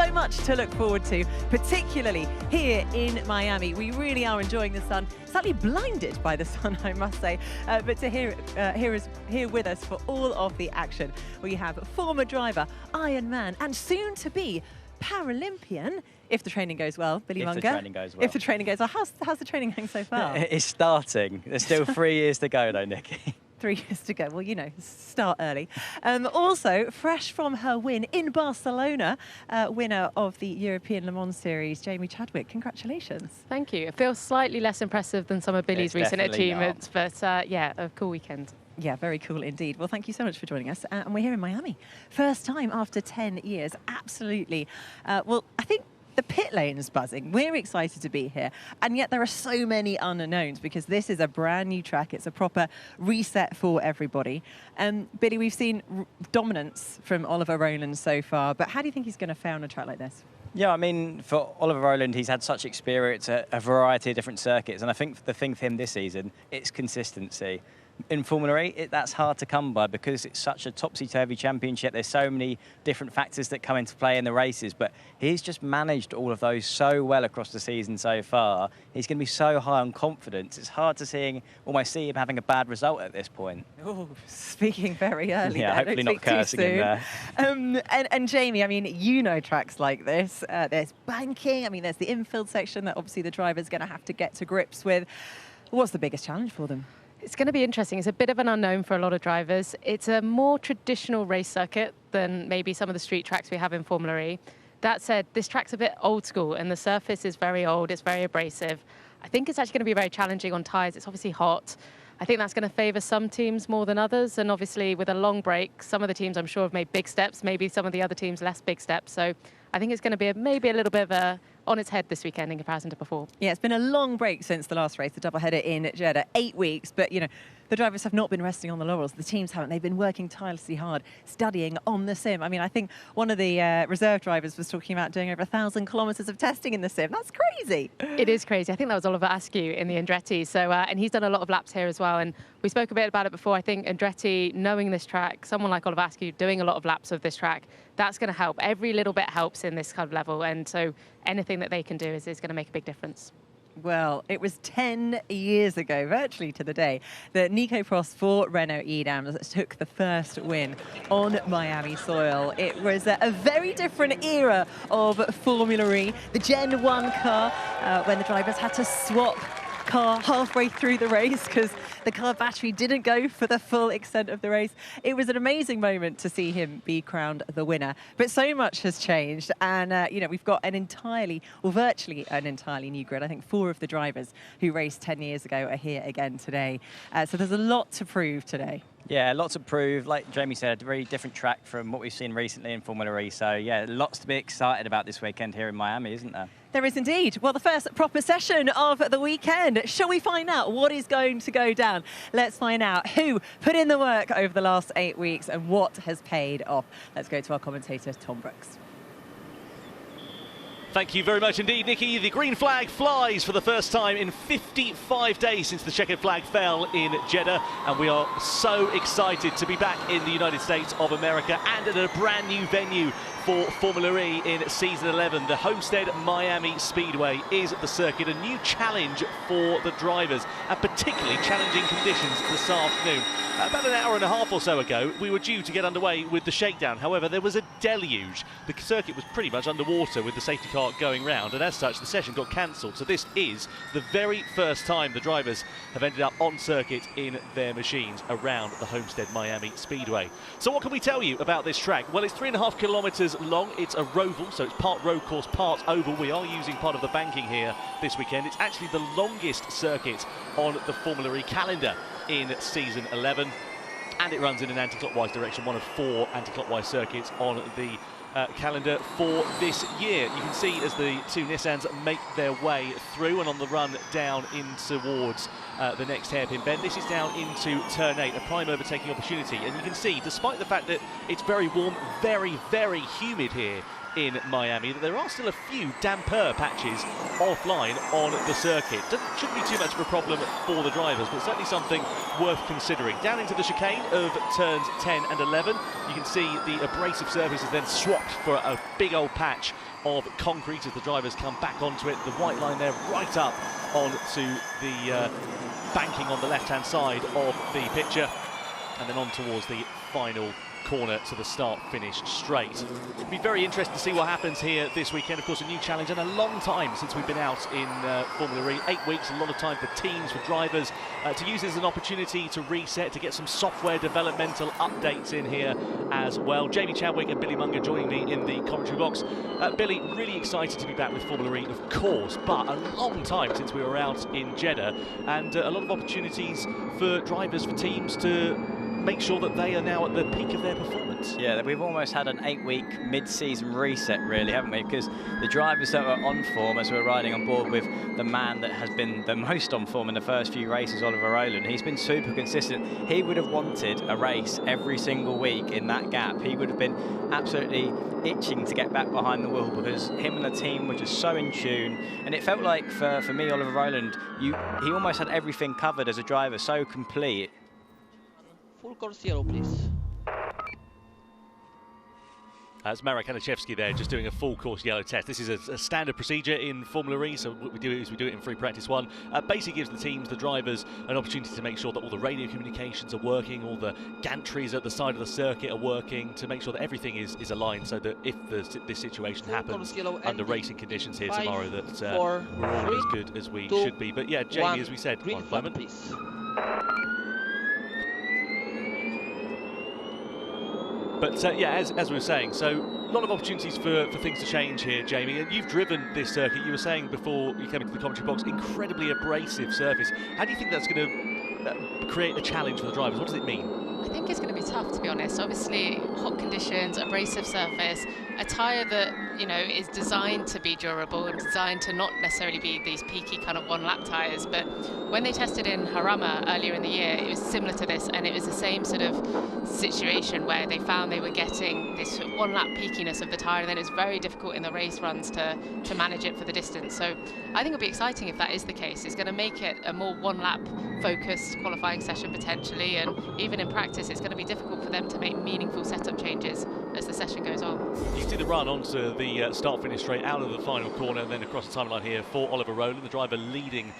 so much to look forward to, particularly here in Miami. We really are enjoying the sun. Slightly blinded by the sun, I must say, but to here with us for all of the action, we have former driver, Ironman, and soon to be Paralympian, if the training goes well, Billy Munger. If the training goes well. If the training goes well. How's the training going so far? It's starting. There's still 3 years to go though, Nikki. 3 years to go. Well, you know, start early. Also, fresh from her win in Barcelona, winner of the European Le Mans Series, Jamie Chadwick. Congratulations. Thank you. It feels slightly less impressive than some of Billy's recent achievements, but yeah, a cool weekend. Yeah, very cool indeed. Well, thank you so much for joining us. And we're here in Miami. First time after 10 years. Absolutely. Well, I think the pit lane's buzzing. We're excited to be here. And yet there are so many unknowns because this is a brand new track. It's a proper reset for everybody. Billy, we've seen dominance from Oliver Rowland so far, but how do you think he's going to fare on a track like this? Yeah, I mean, for Oliver Rowland, he's had such experience at a variety of different circuits. And I think the thing for him this season, it's consistency. In Formula E, that's hard to come by because it's such a topsy-turvy championship. There's so many different factors that come into play in the races, but he's just managed all of those so well across the season so far. He's going to be so high on confidence. It's hard to almost see him having a bad result at this point. Oh, speaking very early. Yeah, there. hopefully not cursing him there. And Jamie, I mean, you know tracks like this. There's banking. I mean, there's the infield section that obviously the driver's going to have to get to grips with. What's the biggest challenge for them? It's going to be interesting. It's a bit of an unknown for a lot of drivers. It's a more traditional race circuit than maybe some of the street tracks we have in Formula E. That said, this track's a bit old school and the surface is very old, it's very abrasive. I think it's actually going to be very challenging on tyres. It's obviously hot. I think that's going to favour some teams more than others. And obviously with a long break, some of the teams I'm sure have made big steps, maybe some of the other teams less big steps. So I think it's going to be maybe a little bit of on its head this weekend in comparison to before. Yeah, it's been a long break since the last race, the doubleheader in Jeddah, 8 weeks. But, you know, the drivers have not been resting on the laurels. The teams haven't. They've been working tirelessly hard, studying on the sim. I mean, I think one of the reserve drivers was talking about doing over 1,000 kilometres of testing in the sim. That's crazy. It is crazy. I think that was Oliver Askew in the Andretti. So, and he's done a lot of laps here as well. And we spoke a bit about it before. I think Andretti, knowing this track, someone like Oliver Askew doing a lot of laps of this track, that's going to help. Every little bit helps in this kind of level. And so anything that they can do is going to make a big difference. Well, it was 10 years ago, virtually to the day, that Nico Prost for Renault Edam took the first win on Miami soil. It was a very different era of Formula E. The Gen 1 car, when the drivers had to swap car halfway through the race because the car battery didn't go for the full extent of the race. It was an amazing moment to see him be crowned the winner. But so much has changed, and you know, we've got an entirely, or virtually an entirely new grid. I think 4 of the drivers who raced 10 years ago are here again today. So there's a lot to prove today. Yeah, lots to prove. Like Jamie said, a very different track from what we've seen recently in Formula E. So yeah, lots to be excited about this weekend here in Miami, isn't there? There is indeed. Well, the first proper session of the weekend. Shall we find out what is going to go down? Let's find out who put in the work over the last 8 weeks and what has paid off. Let's go to our commentator, Tom Brooks. Thank you very much indeed, Nikki. The green flag flies for the first time in 55 days since the checkered flag fell in Jeddah, and we are so excited to be back in the United States of America and at a brand new venue for Formula E in season 11. The Homestead Miami Speedway is the circuit, a new challenge for the drivers, and particularly challenging conditions this afternoon. About an hour and a half or so ago, we were due to get underway with the shakedown. However, there was a deluge. The circuit was pretty much underwater with the safety car going round, and as such, the session got cancelled. So this is the very first time the drivers have ended up on circuit in their machines around the Homestead Miami Speedway. So what can we tell you about this track? Well, it's 3.5 kilometres long. It's a roval, so it's part road course, part oval. We are using part of the banking here this weekend. It's actually the longest circuit on the Formula E calendar in season 11, and it runs in an anti-clockwise direction, one of 4 anti-clockwise circuits on the calendar for this year. You can see as the 2 Nissans make their way through and on the run down in towards the next hairpin bend. This is down into turn 8, a prime overtaking opportunity, and you can see, despite the fact that it's very warm, very, very humid here in Miami, that there are still a few damper patches offline on the circuit. Shouldn't be too much of a problem for the drivers, but certainly something worth considering. Down into the chicane of turns 10 and 11, you can see the abrasive surface is then swapped for a big old patch of concrete as the drivers come back onto it. The white line there right up onto the banking on the left-hand side of the picture, and then on towards the final corner to the start-finish straight. It'll be very interesting to see what happens here this weekend. Of course, a new challenge, and a long time since we've been out in Formula E. 8 weeks, a lot of time for teams, for drivers, to use this as an opportunity to reset, to get some software developmental updates in here as well. Jamie Chadwick and Billy Munger joining me in the commentary box. Billy, really excited to be back with Formula E, of course, but a long time since we were out in Jeddah, and a lot of opportunities for drivers, for teams to make sure that they are now at the peak of their performance. Yeah, we've almost had an 8-week mid-season reset, really, haven't we? Because the drivers that were on form, as we're riding on board with the man that has been the most on form in the first few races, Oliver Rowland, he's been super consistent. He would have wanted a race every single week in that gap. He would have been absolutely itching to get back behind the wheel, because him and the team were just so in tune. And it felt like, for me, Oliver Rowland, he almost had everything covered as a driver, so complete. Full course yellow, please. That's Marek Aniszewski there, just doing a full course yellow test. This is a standard procedure in Formula E, so what we do is we do it in free practice 1. Basically gives the teams, the drivers, an opportunity to make sure that all the radio communications are working, all the gantries at the side of the circuit are working, to make sure that everything is aligned, so that if this situation happens under racing conditions here tomorrow, that we're all as good as we should be. But yeah, Jamie, as we said, green one moment. Please. But yeah, as we were saying, so a lot of opportunities for things to change here, Jamie. And you've driven this circuit, you were saying before you came into the commentary box, incredibly abrasive surface. How do you think that's going to create a challenge for the drivers? What does it mean? I think it's going to be tough, to be honest. Obviously, hot conditions, abrasive surface, a tyre that, you know, is designed to be durable and designed to not necessarily be these peaky kind of one-lap tyres. But when they tested in Jarama earlier in the year, it was similar to this, and it was the same sort of situation where they found they were getting this one-lap peakiness of the tyre, and then it was very difficult in the race runs to manage it for the distance. So I think it'll be exciting if that is the case. It's going to make it a more one-lap focused qualifying session potentially, and even in practice it's going to be difficult for them to make meaningful setup changes as the session goes on. You see the run onto the start-finish straight out of the final corner, and then across the timeline here for Oliver Rowland, the driver leading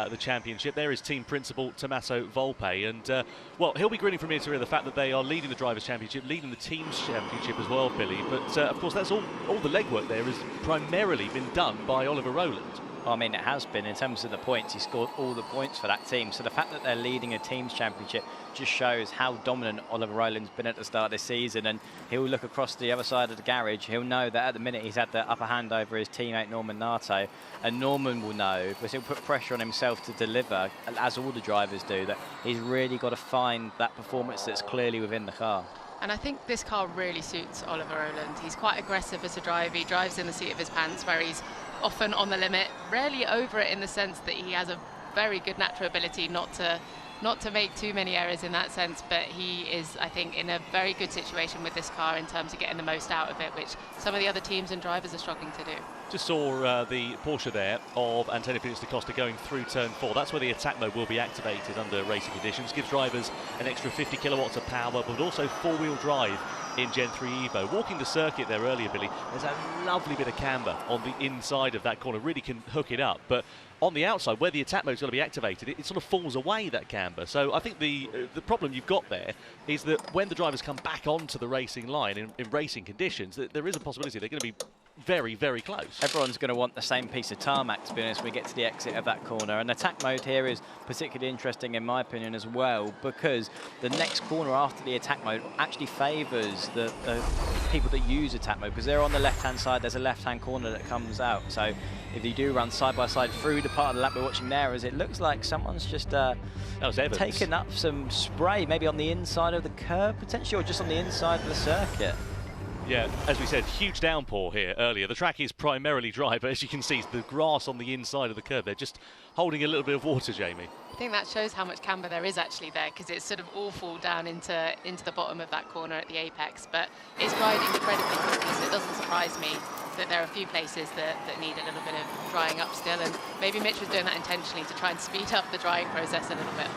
the championship. There is team principal Tommaso Volpe, and well, he'll be grinning from ear to ear the fact that they are leading the drivers' championship, leading the team's championship as well, Billy. But of course, that's all the legwork there has primarily been done by Oliver Rowland. Well, I mean, it has been. In terms of the points, he scored all the points for that team. So the fact that they're leading a team's championship just shows how dominant Oliver Rowland's been at the start of this season. And he'll look across the other side of the garage. He'll know that at the minute he's had the upper hand over his teammate Norman Nato. And Norman will know, because he'll put pressure on himself to deliver, as all the drivers do, that he's really got to find that performance that's clearly within the car. And I think this car really suits Oliver Rowland. He's quite aggressive as a driver. He drives in the seat of his pants, where he's often on the limit, rarely over it, in the sense that he has a very good natural ability not to make too many errors in that sense, but he is, I think, in a very good situation with this car in terms of getting the most out of it, which some of the other teams and drivers are struggling to do. Just saw the Porsche there of Antonio Felix da Costa going through turn 4. That's where the attack mode will be activated under racing conditions. Gives drivers an extra 50 kilowatts of power, but also four-wheel drive in Gen 3 Evo. Walking the circuit there earlier, Billy, there's a lovely bit of camber on the inside of that corner. Really can hook it up, but on the outside, where the attack mode is going to be activated, it sort of falls away, that camber. So I think the problem you've got there is that when the drivers come back onto the racing line in racing conditions, that there is a possibility they're going to be very, very close. Everyone's going to want the same piece of tarmac, to be honest, when we get to the exit of that corner. And attack mode here is particularly interesting, in my opinion, as well, because the next corner after the attack mode actually favours the people that use attack mode, because they're on the left-hand side. There's a left-hand corner that comes out. So if you do run side-by-side through the part of the lap we're watching there, as it looks like someone's just taken up some spray, maybe on the inside of the curb, potentially, or just on the inside of the circuit. Yeah, as we said, huge downpour here earlier. The track is primarily dry, but as you can see, the grass on the inside of the curb, they're just holding a little bit of water, Jamie. I think that shows how much camber there is actually there, because it's sort of all fall down into the bottom of that corner at the apex. But it's riding incredibly quickly, so it doesn't surprise me that there are a few places that need a little bit of drying up still. And maybe Mitch was doing that intentionally to try and speed up the drying process a little bit.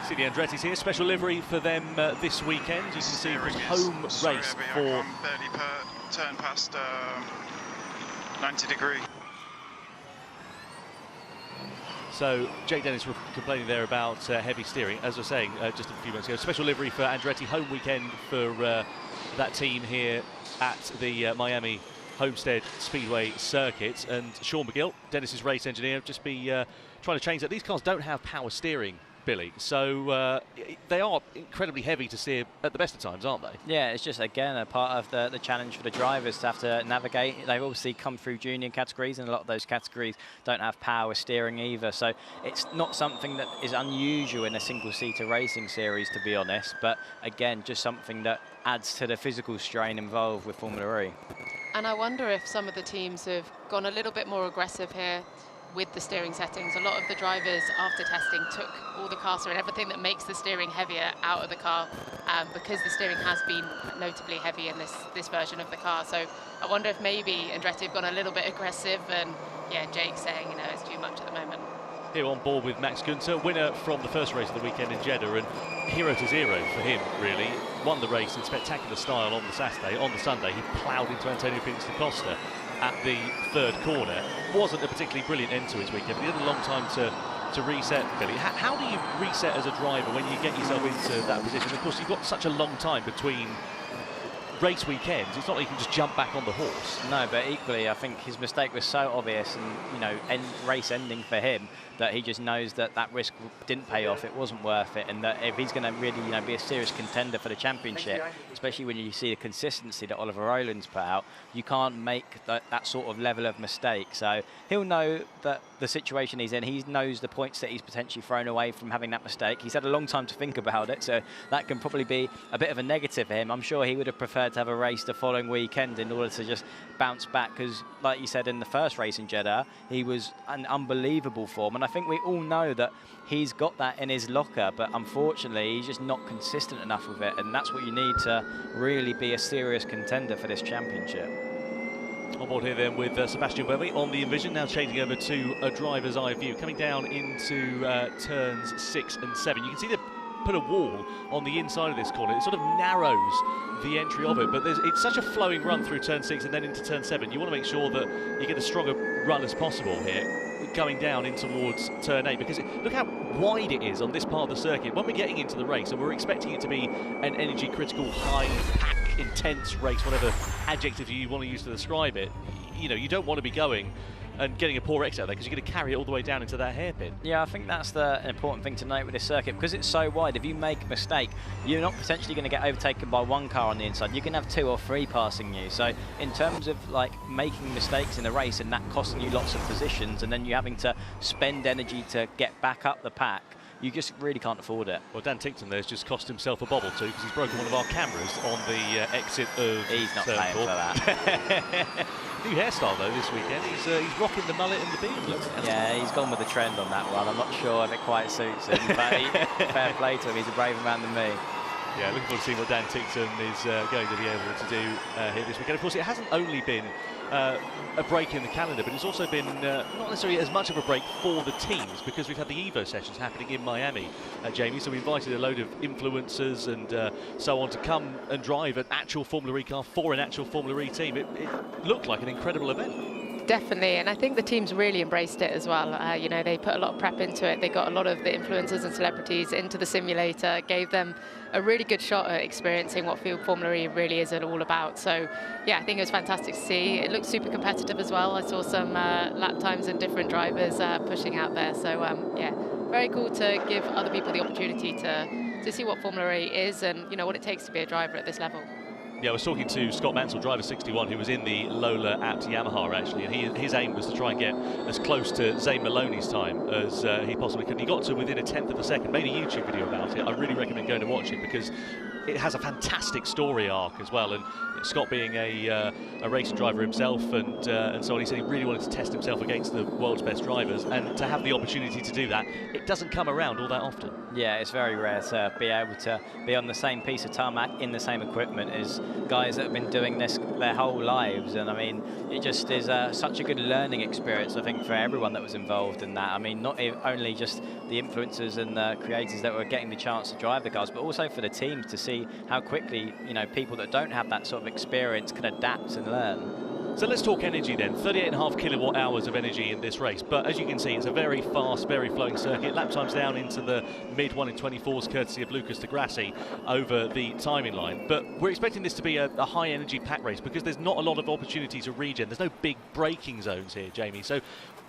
See the Andretti's here, special livery for them this weekend. You can see the home race for... Barely per turn past 90 degree. So Jake Dennis were complaining there about heavy steering. As I was saying just a few minutes ago, special livery for Andretti, home weekend for that team here at the Miami Homestead Speedway circuit. And Sean McGill, Dennis's race engineer, just be trying to change that. These cars don't have power steering, Billy, so they are incredibly heavy to steer at the best of times, aren't they? Yeah, it's just, again, a part of the challenge for the drivers to have to navigate. They've obviously come through junior categories, and a lot of those categories don't have power steering either, so it's not something that is unusual in a single-seater racing series, to be honest, but again, just something that adds to the physical strain involved with Formula E. And I wonder if some of the teams have gone a little bit more aggressive here with the steering settings. A lot of the drivers, after testing, took all the caster and everything that makes the steering heavier out of the car, because the steering has been notably heavy in this version of the car. So I wonder if maybe Andretti have gone a little bit aggressive, and yeah, Jake's saying, you know, it's too much at the moment. Here on board with Max Günther, winner from the first race of the weekend in Jeddah, and hero to zero for him, really. Won the race in spectacular style on the Saturday. On the Sunday, he ploughed into Antonio Phoenix da Costa at the third corner. Wasn't a particularly brilliant end to his weekend, but he had a long time to reset, Billy. How do you reset as a driver when you get yourself into that position? Of course, you've got such a long time between race weekends. It's not like you can just jump back on the horse. No, but equally, I think his mistake was so obvious, and you know, race ending for him, that he just knows that that risk didn't pay off. It wasn't worth it, and that if he's going to really, you know, be a serious contender for the championship, especially when you see the consistency that Oliver Rowland's put out, you can't make that sort of level of mistake. So he'll know that the situation he's in. He knows the points that he's potentially thrown away from having that mistake. He's had a long time to think about it, so that can probably be a bit of a negative for him. I'm sure he would have preferred to have a race the following weekend in order to just bounce back, because like you said in the first race in Jeddah, he was an unbelievable form, and I think we all know that he's got that in his locker, but unfortunately he's just not consistent enough with it, and that's what you need to really be a serious contender for this championship. On board here then with Sebastian Buemi on the Envision, now changing over to a driver's eye view, coming down into turns 6 and 7. You can see they put a wall on the inside of this corner. It sort of narrows the entry of it, but it's such a flowing run through turn 6 and then into turn 7. You want to make sure that you get as strong a run as possible here, going down in towards turn 8, because look how wide it is on this part of the circuit. When we're getting into the race, and we're expecting it to be an energy critical, high pack, intense race, whatever adjective you want to use to describe it, you know, you don't want to be going and getting a poor exit out there, because you're going to carry it all the way down into that hairpin. Yeah, I think that's the important thing to note with this circuit, because it's so wide. If you make a mistake, you're not potentially going to get overtaken by one car on the inside. You can have 2 or 3 passing you. So in terms of like making mistakes in the race and that costing you lots of positions, and then you having to spend energy to get back up the pack, you just really can't afford it. Well, Dan Tincton there's just cost himself a bobble too, because he's broken one of our cameras on the exit of He's not paying for that. New hairstyle though this weekend. He's rocking the mullet and the beard. Yeah, he's gone with the trend on that one. I'm not sure if it quite suits him, but fair play to him. He's a braver man than me. Yeah, looking forward to seeing what Dan Tincton is going to be able to do here this weekend. Of course, it hasn't only been a break in the calendar, but it's also been not necessarily as much of a break for the teams, because we've had the Evo sessions happening in Miami, Jamie. So we invited a load of influencers and so on to come and drive an actual Formula E car for an actual Formula E team. It looked like an incredible event. Definitely, and I think the teams really embraced it as well. You know, they put a lot of prep into it. They got a lot of the influencers and celebrities into the simulator, gave them a really good shot at experiencing what field Formula E really is all about. So, yeah, I think it was fantastic to see. It looked super competitive as well. I saw some lap times and different drivers pushing out there. So, yeah, very cool to give other people the opportunity to see what Formula E is and, you know, what it takes to be a driver at this level. Yeah, I was talking to Scott Mansell, driver 61, who was in the Lola at Yamaha actually, and his aim was to try and get as close to Zane Maloney's time as he possibly could. He got to within a tenth of a second, made a YouTube video about it. I really recommend going to watch it, because it has a fantastic story arc as well. And Scott being a racing driver himself and so on, he said he really wanted to test himself against the world's best drivers, and to have the opportunity to do that, it doesn't come around all that often. Yeah, it's very rare to be able to be on the same piece of tarmac in the same equipment as guys that have been doing this their whole lives, and I mean, it just is such a good learning experience, I think, for everyone that was involved in that. I mean, not only just the influencers and the creators that were getting the chance to drive the cars, but also for the teams to see how quickly, you know, people that don't have that sort of experience can adapt and learn. So let's talk energy then. 38.5 kilowatt hours of energy in this race. But as you can see, it's a very fast, very flowing circuit. Lap times down into the mid 1 in 24s, courtesy of Lucas de Grassi over the timing line. But we're expecting this to be a high energy pack race because there's not a lot of opportunity to regen. There's no big braking zones here, Jamie. So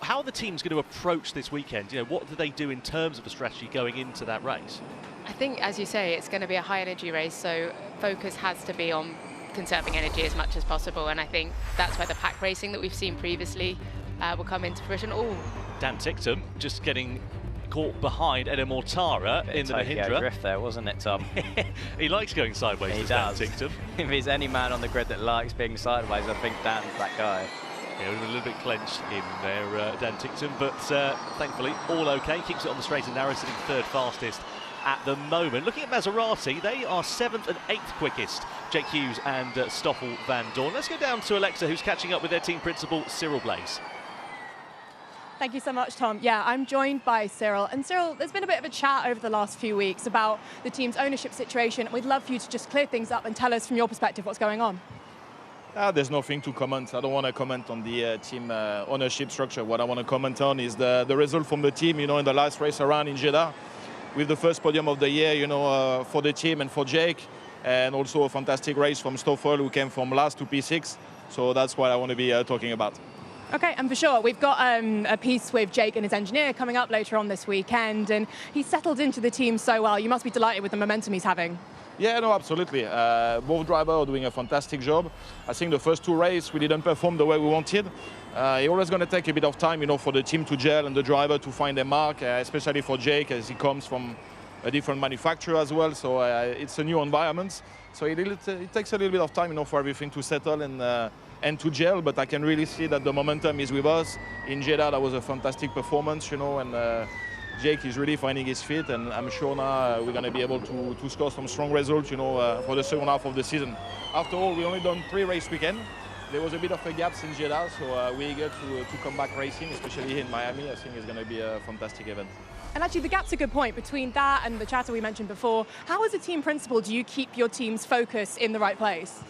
how are the teams going to approach this weekend? You know, what do they do in terms of a strategy going into that race? I think, as you say, it's going to be a high energy race, so focus has to be on conserving energy as much as possible, and I think that's where the pack racing that we've seen previously will come into fruition. Oh, Dan Ticktum just getting caught behind Edo Mortara in the Mahindra. Drift there, wasn't it, Tom? He likes going sideways. He does. Dan Ticktum. If there's any man on the grid that likes being sideways, I think Dan's that guy. Yeah, we're a little bit clenched in there, Dan Ticktum, but thankfully all okay. Keeps it on the straight and narrow, sitting third fastest at the moment. Looking at Maserati, they are 7th and 8th quickest, Jake Hughes and Stoffel van Dorn. Let's go down to Alexa, who's catching up with their team principal, Cyril Blaze. Thank you so much, Tom. Yeah, I'm joined by Cyril. And Cyril, there's been a bit of a chat over the last few weeks about the team's ownership situation. We'd love for you to just clear things up and tell us from your perspective what's going on. There's nothing to comment. I don't want to comment on the team ownership structure. What I want to comment on is the result from the team, you know, in the last race around in Jeddah, with the first podium of the year, you know, for the team and for Jake, and also a fantastic race from Stoffel, who came from last to P6. So that's what I want to be talking about. Okay, and for sure, we've got a piece with Jake and his engineer coming up later on this weekend, and he's settled into the team so well. You must be delighted with the momentum he's having. Yeah, no, absolutely. Both drivers are doing a fantastic job. I think the first two races we didn't perform the way we wanted. It's always going to take a bit of time, you know, for the team to gel and the driver to find their mark, especially for Jake, as he comes from a different manufacturer as well. So it's a new environment. So it takes a little bit of time, you know, for everything to settle and to gel. But I can really see that the momentum is with us. In Jeddah, that was a fantastic performance, you know, and Jake is really finding his feet, and I'm sure now we're going to be able to score some strong results, you know, for the second half of the season. After all, we only done 3 race weekends. There was a bit of a gap in Jeddah, so we're eager to come back racing, especially here in Miami. I think it's going to be a fantastic event. And actually, the gap's a good point between that and the chatter we mentioned before. How, as a team principal, do you keep your team's focus in the right place?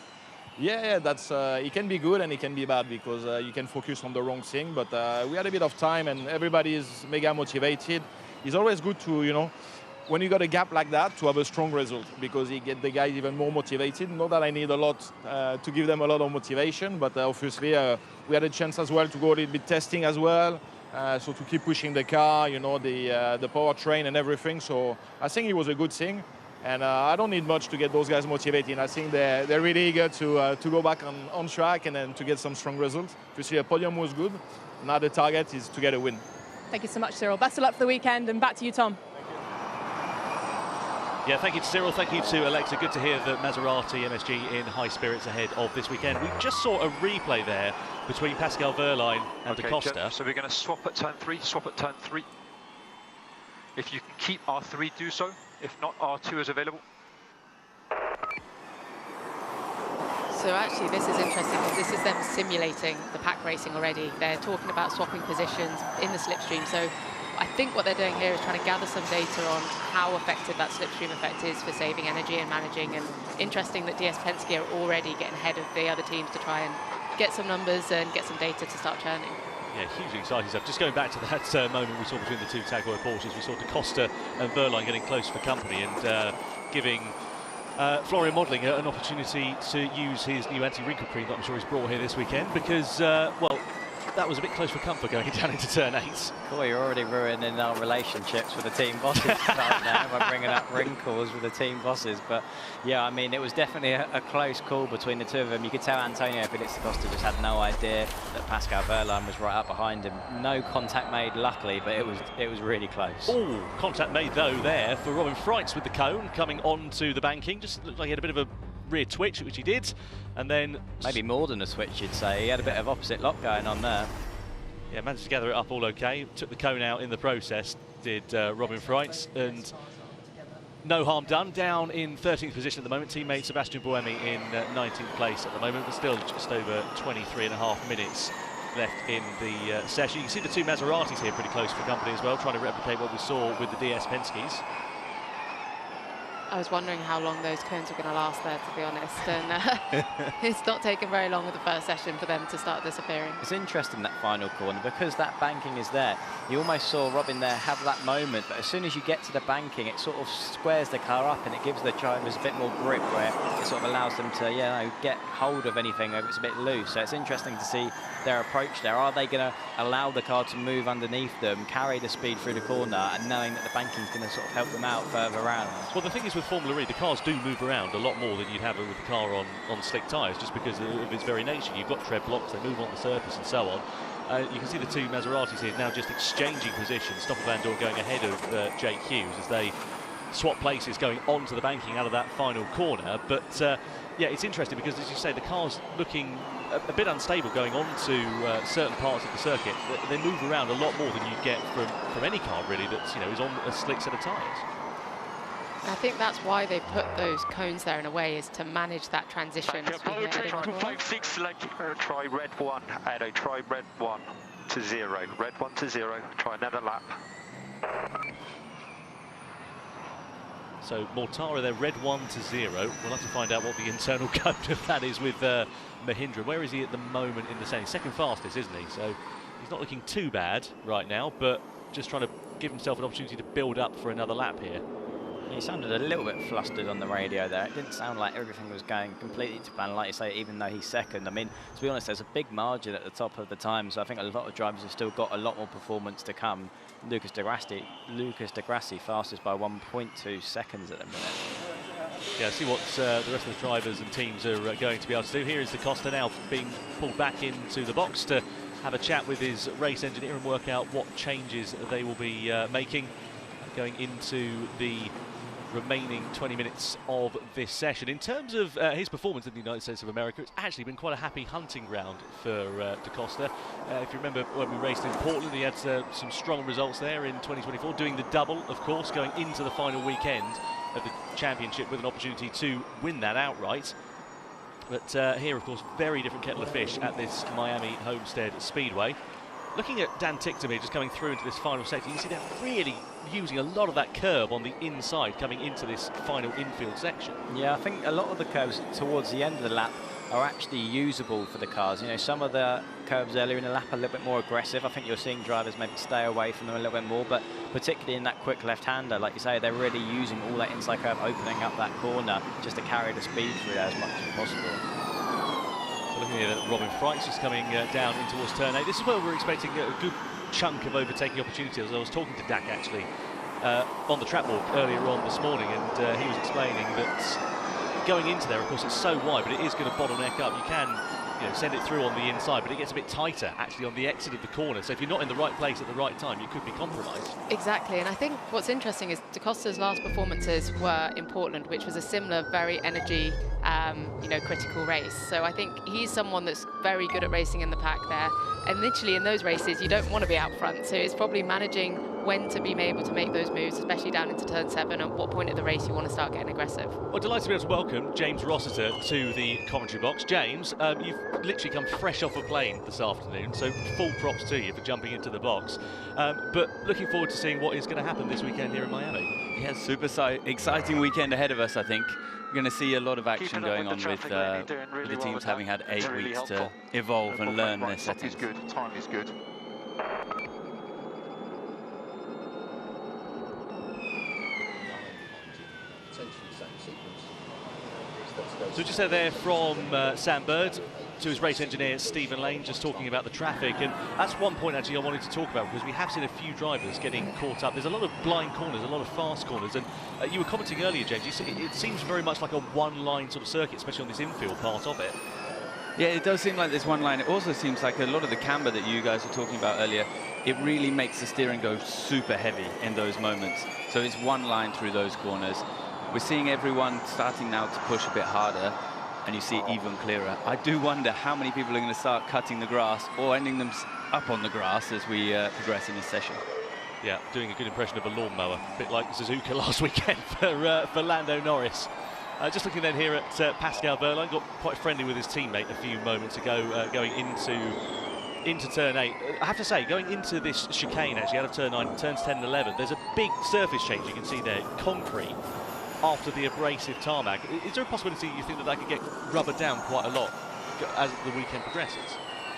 Yeah, that's it can be good and it can be bad because you can focus on the wrong thing. But we had a bit of time and everybody is mega motivated. It's always good to, you know, when you got a gap like that, to have a strong result because you get the guys even more motivated. Not that I need a lot to give them a lot of motivation, but obviously we had a chance as well to go a little bit testing as well. So to keep pushing the car, you know, the powertrain and everything. So I think it was a good thing. And I don't need much to get those guys motivated. I think they're really eager to go back on track and then to get some strong results. Obviously, a podium was good. Now the target is to get a win. Thank you so much, Cyril. Best of luck for the weekend, and back to you, Tom. Yeah, thank you to Cyril, thank you to Alexa. Good to hear that Maserati MSG in high spirits ahead of this weekend. We just saw a replay there between Pascal Wehrlein and Da Costa. So we're going to swap at turn 3, If you can keep R3, do so. If not, R2 is available. so actually this is interesting because this is them simulating the pack racing already. They're talking about swapping positions in the slipstream. So I think what they're doing here is trying to gather some data on how effective that slipstream effect is for saving energy and managing. And interesting that DS Penske are already getting ahead of the other teams to try and get some numbers and get some data to start churning. Yeah, hugely exciting stuff. Just going back to that moment we saw between the two Jaguar Porsches, we saw Da Costa and Wehrlein getting close for company and giving Florian Modeling an opportunity to use his new anti-wrinkle cream that I'm sure he's brought here this weekend because, well, that was a bit close for comfort going down into turn 8. Boy, you're already ruining our relationships with the team bosses right now by bringing up wrinkles with the team bosses. But yeah, I mean, it was definitely a close call between the two of them. You could tell Antonio Felix da Costa just had no idea that Pascal Wehrlein was right up behind him. No contact made, luckily, but it was really close. Oh, contact made though there for Robin Freitz with the cone coming onto the banking. Just looked like he had a bit of a rear twitch, which he did, and then maybe more than a switch, you'd say. He had a bit of opposite lock going on there. Yeah, managed to gather it up all okay. Took the cone out in the process, did Robin Freitz, and no harm done. Down in 13th position at the moment. Teammate Sebastian Buemi in 19th place at the moment, but still just over 23.5 minutes left in the session. You can see the two Maseratis here pretty close for company as well, trying to replicate what we saw with the DS Penske's. I was wondering how long those cones were going to last there, to be honest. And it's not taken very long with the first session for them to start disappearing. It's interesting, that final corner, because that banking is there. You almost saw Robin there have that moment, but as soon as you get to the banking, it sort of squares the car up and it gives the drivers a bit more grip, where it sort of allows them to, get hold of anything if it's a bit loose. So it's interesting to see their approach there. Are they going to allow the car to move underneath them, carry the speed through the corner, and knowing that the banking is going to sort of help them out further around? Well, the thing is, with Formula E, the cars do move around a lot more than you'd have with the car on slick tyres, just because of its very nature. You've got tread blocks, they move on the surface and so on. You can see the two Maseratis here now just exchanging positions. Stoffel Vandoorne going ahead of Jake Hughes as they swap places going onto the banking out of that final corner. But yeah, it's interesting because, as you say, the car's looking a bit unstable going on to certain parts of the circuit. They move around a lot more than you'd get from any car really that's is on a slick set of tyres. I think that's why they put those cones there in a way, is to manage that transition. Try 256, try red 1, Edo, try red 1 to 0. Red 1 to 0, try another lap. So Mortara there, red 1 to 0. We'll have to find out what the internal code of that is with Mahindra. Where is he at the moment in the standings? Second fastest, isn't he? So he's not looking too bad right now, but just trying to give himself an opportunity to build up for another lap here. He sounded a little bit flustered on the radio there. It didn't sound like everything was going completely to plan, like you say, even though he's second. I mean, to be honest, there's a big margin at the top of the time, so I think a lot of drivers have still got a lot more performance to come. Lucas Di Grassi fastest by 1.2 seconds at the minute. Yeah, see what the rest of the drivers and teams are going to be able to do. Here is Da Costa now being pulled back into the box to have a chat with his race engineer and work out what changes they will be making going into the remaining 20 minutes of this session. In terms of his performance in the United States of America, it's actually been quite a happy hunting ground for Da Costa. If you remember when we raced in Portland, he had some strong results there in 2024, doing the double, of course, going into the final weekend of the championship with an opportunity to win that outright. But here, of course, very different kettle of fish at this Miami Homestead Speedway. Looking at Dan Ticktum here, just coming through into this final sector, you can see they're really using a lot of that curb on the inside coming into this final infield section. Yeah, I think a lot of the curves towards the end of the lap are actually usable for the cars. Some of the curves earlier in the lap are a little bit more aggressive. I think you're seeing drivers maybe stay away from them a little bit more, but particularly in that quick left-hander, like you say, they're really using all that inside curve, opening up that corner just to carry the speed through there as much as possible. So looking at Robin Freites just coming down in towards turn 8. This is where we're expecting a good chunk of overtaking opportunities. I was talking to Dak actually on the track walk earlier on this morning, and he was explaining that going into there, of course, it's so wide, but it is going to bottleneck up. You can send it through on the inside, but it gets a bit tighter actually on the exit of the corner. So if you're not in the right place at the right time, you could be compromised. Exactly, and I think what's interesting is Da Costa's last performances were in Portland, which was a similar, very energy, critical race. So I think he's someone that's very good at racing in the pack there. And literally in those races, you don't want to be out front. So it's probably managing when to be able to make those moves, especially down into turn 7, and what point of the race you want to start getting aggressive. Well, delighted to be able to welcome James Rossiter to the commentary box. James, you've literally come fresh off a plane this afternoon, so full props to you for jumping into the box. But looking forward to seeing what is going to happen this weekend here in Miami. Yeah, super exciting weekend ahead of us, I think. We're going to see a lot of action going on with the teams having had 8 weeks to evolve and learn their settings. Time is good, time is good. So just there from Sam Bird to his race engineer Stephen Lane, just talking about the traffic, and that's one point actually I wanted to talk about, because we have seen a few drivers getting caught up. There's a lot of blind corners, a lot of fast corners, and you were commenting earlier, James, it seems very much like a one-line sort of circuit, especially on this infield part of it. Yeah, it does seem like there's one line. It also seems like a lot of the camber that you guys were talking about earlier, it really makes the steering go super heavy in those moments. So it's one line through those corners. We're seeing everyone starting now to push a bit harder, and you see it even clearer. I do wonder how many people are going to start cutting the grass or ending them up on the grass as we progress in this session. Yeah, doing a good impression of a lawnmower, a bit like Suzuka last weekend for Lando Norris. Just looking then here at Pascal Wehrlein, got quite friendly with his teammate a few moments ago, going into turn 8. I have to say, going into this chicane actually out of turn 9, turns 10 and 11, there's a big surface change you can see there, concrete after the abrasive tarmac. Is there a possibility you think that that could get rubbered down quite a lot as the weekend progresses?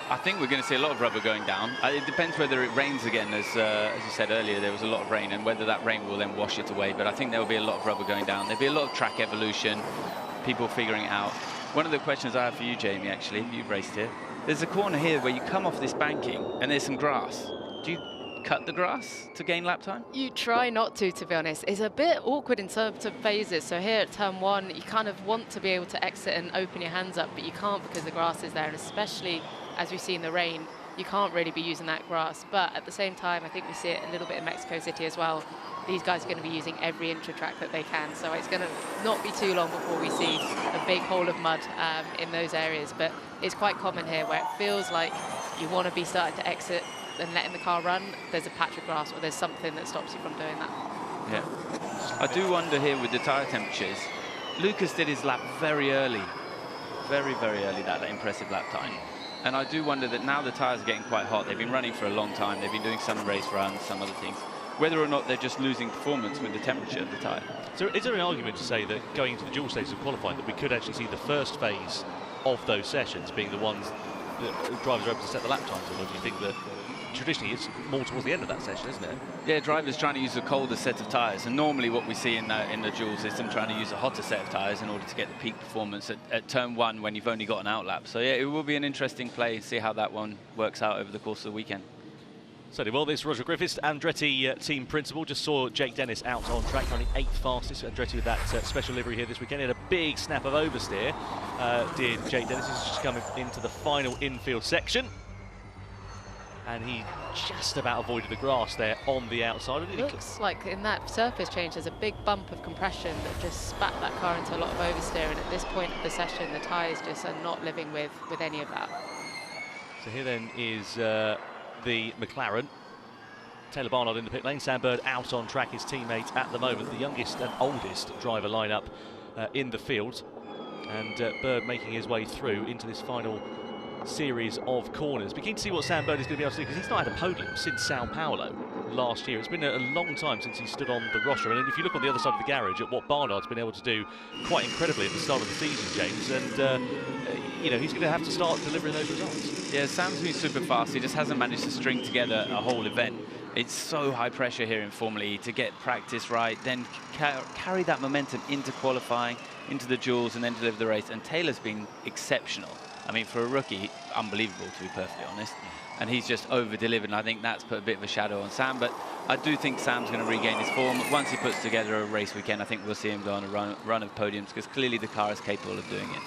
I think we're going to see a lot of rubber going down. It depends whether it rains again, as you said earlier, there was a lot of rain, and whether that rain will then wash it away. But I think there will be a lot of rubber going down. There'll be a lot of track evolution, people figuring it out. One of the questions I have for you, Jamie, actually, you've raced here. There's a corner here where you come off this banking, and there's some grass. Do you cut the grass to gain lap time? You try not to be honest. It's a bit awkward in terms of phases. So here at turn 1, you kind of want to be able to exit and open your hands up, but you can't because the grass is there, and especially as we see in the rain, you can't really be using that grass. But at the same time, I think we see it a little bit in Mexico City as well. These guys are going to be using every inch of track that they can, so it's going to not be too long before we see a big hole of mud in those areas. But it's quite common here where it feels like you want to be starting to exit and letting the car run. There's a patch of grass or there's something that stops you from doing that. Yeah. I do wonder here with the tyre temperatures, Lucas did his lap very early, very early, that impressive lap time. And I do wonder that now the tyres are getting quite hot. They've been running for a long time. They've been doing some race runs, some other things. Whether or not they're just losing performance with the temperature of the tyre. So is there an argument to say that going into the dual stages of qualifying that we could actually see the first phase of those sessions being the ones that drivers are able to set the lap times on? Or do you think that traditionally it's more towards the end of that session, isn't it? Yeah, drivers trying to use a colder set of tyres, and normally what we see in the dual system trying to use a hotter set of tyres in order to get the peak performance at turn 1 when you've only got an outlap. So yeah, it will be an interesting play, see how that one works out over the course of the weekend. Certainly. Well, this is Roger Griffiths, Andretti team principal. Just saw Jake Dennis out on track, running 8th fastest. Andretti with that special livery here this weekend. He had a big snap of oversteer, did Jake Dennis. He's just coming into the final infield section. And he just about avoided the grass there on the outside. It looks like in that surface change there's a big bump of compression that just spat that car into a lot of oversteer, and at this point of the session the tyres just are not living with any of that. So here then is the McLaren. Taylor Barnard in the pit lane, Sam Bird out on track, his teammate at the moment, the youngest and oldest driver lineup in the field. And Bird making his way through into this final series of corners. Be keen to see what Sam Bird is going to be able to do, because he's not had a podium since Sao Paulo last year. It's been a long time since he stood on the roster, and if you look on the other side of the garage at what Barnard's been able to do quite incredibly at the start of the season, James, and you know, he's going to have to start delivering those results. Yeah, Sam's been super fast. He just hasn't managed to string together a whole event. It's so high pressure here in Formula E to get practice right, then carry that momentum into qualifying, into the duels, and then deliver the race. And Taylor's been exceptional. I mean, for a rookie, unbelievable, to be perfectly honest. And he's just over-delivered, and I think that's put a bit of a shadow on Sam. But I do think Sam's going to regain his form. Once he puts together a race weekend, I think we'll see him go on a run of podiums, because clearly the car is capable of doing it.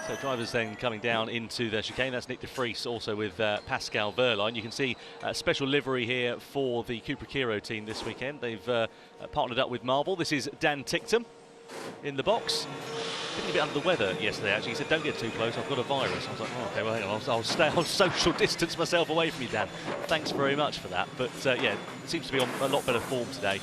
So drivers then coming down into the chicane. That's Nick de Vries also with Pascal Wehrlein. You can see a special livery here for the Cupra Kiro team this weekend. They've partnered up with Marvel. This is Dan Ticktum in the box. Feeling a bit under the weather yesterday, actually. He said, don't get too close, I've got a virus. I was like, oh, okay, well, hang on, I'll social distance myself away from you, Dan. Thanks very much for that. But, yeah, seems to be on a lot better form today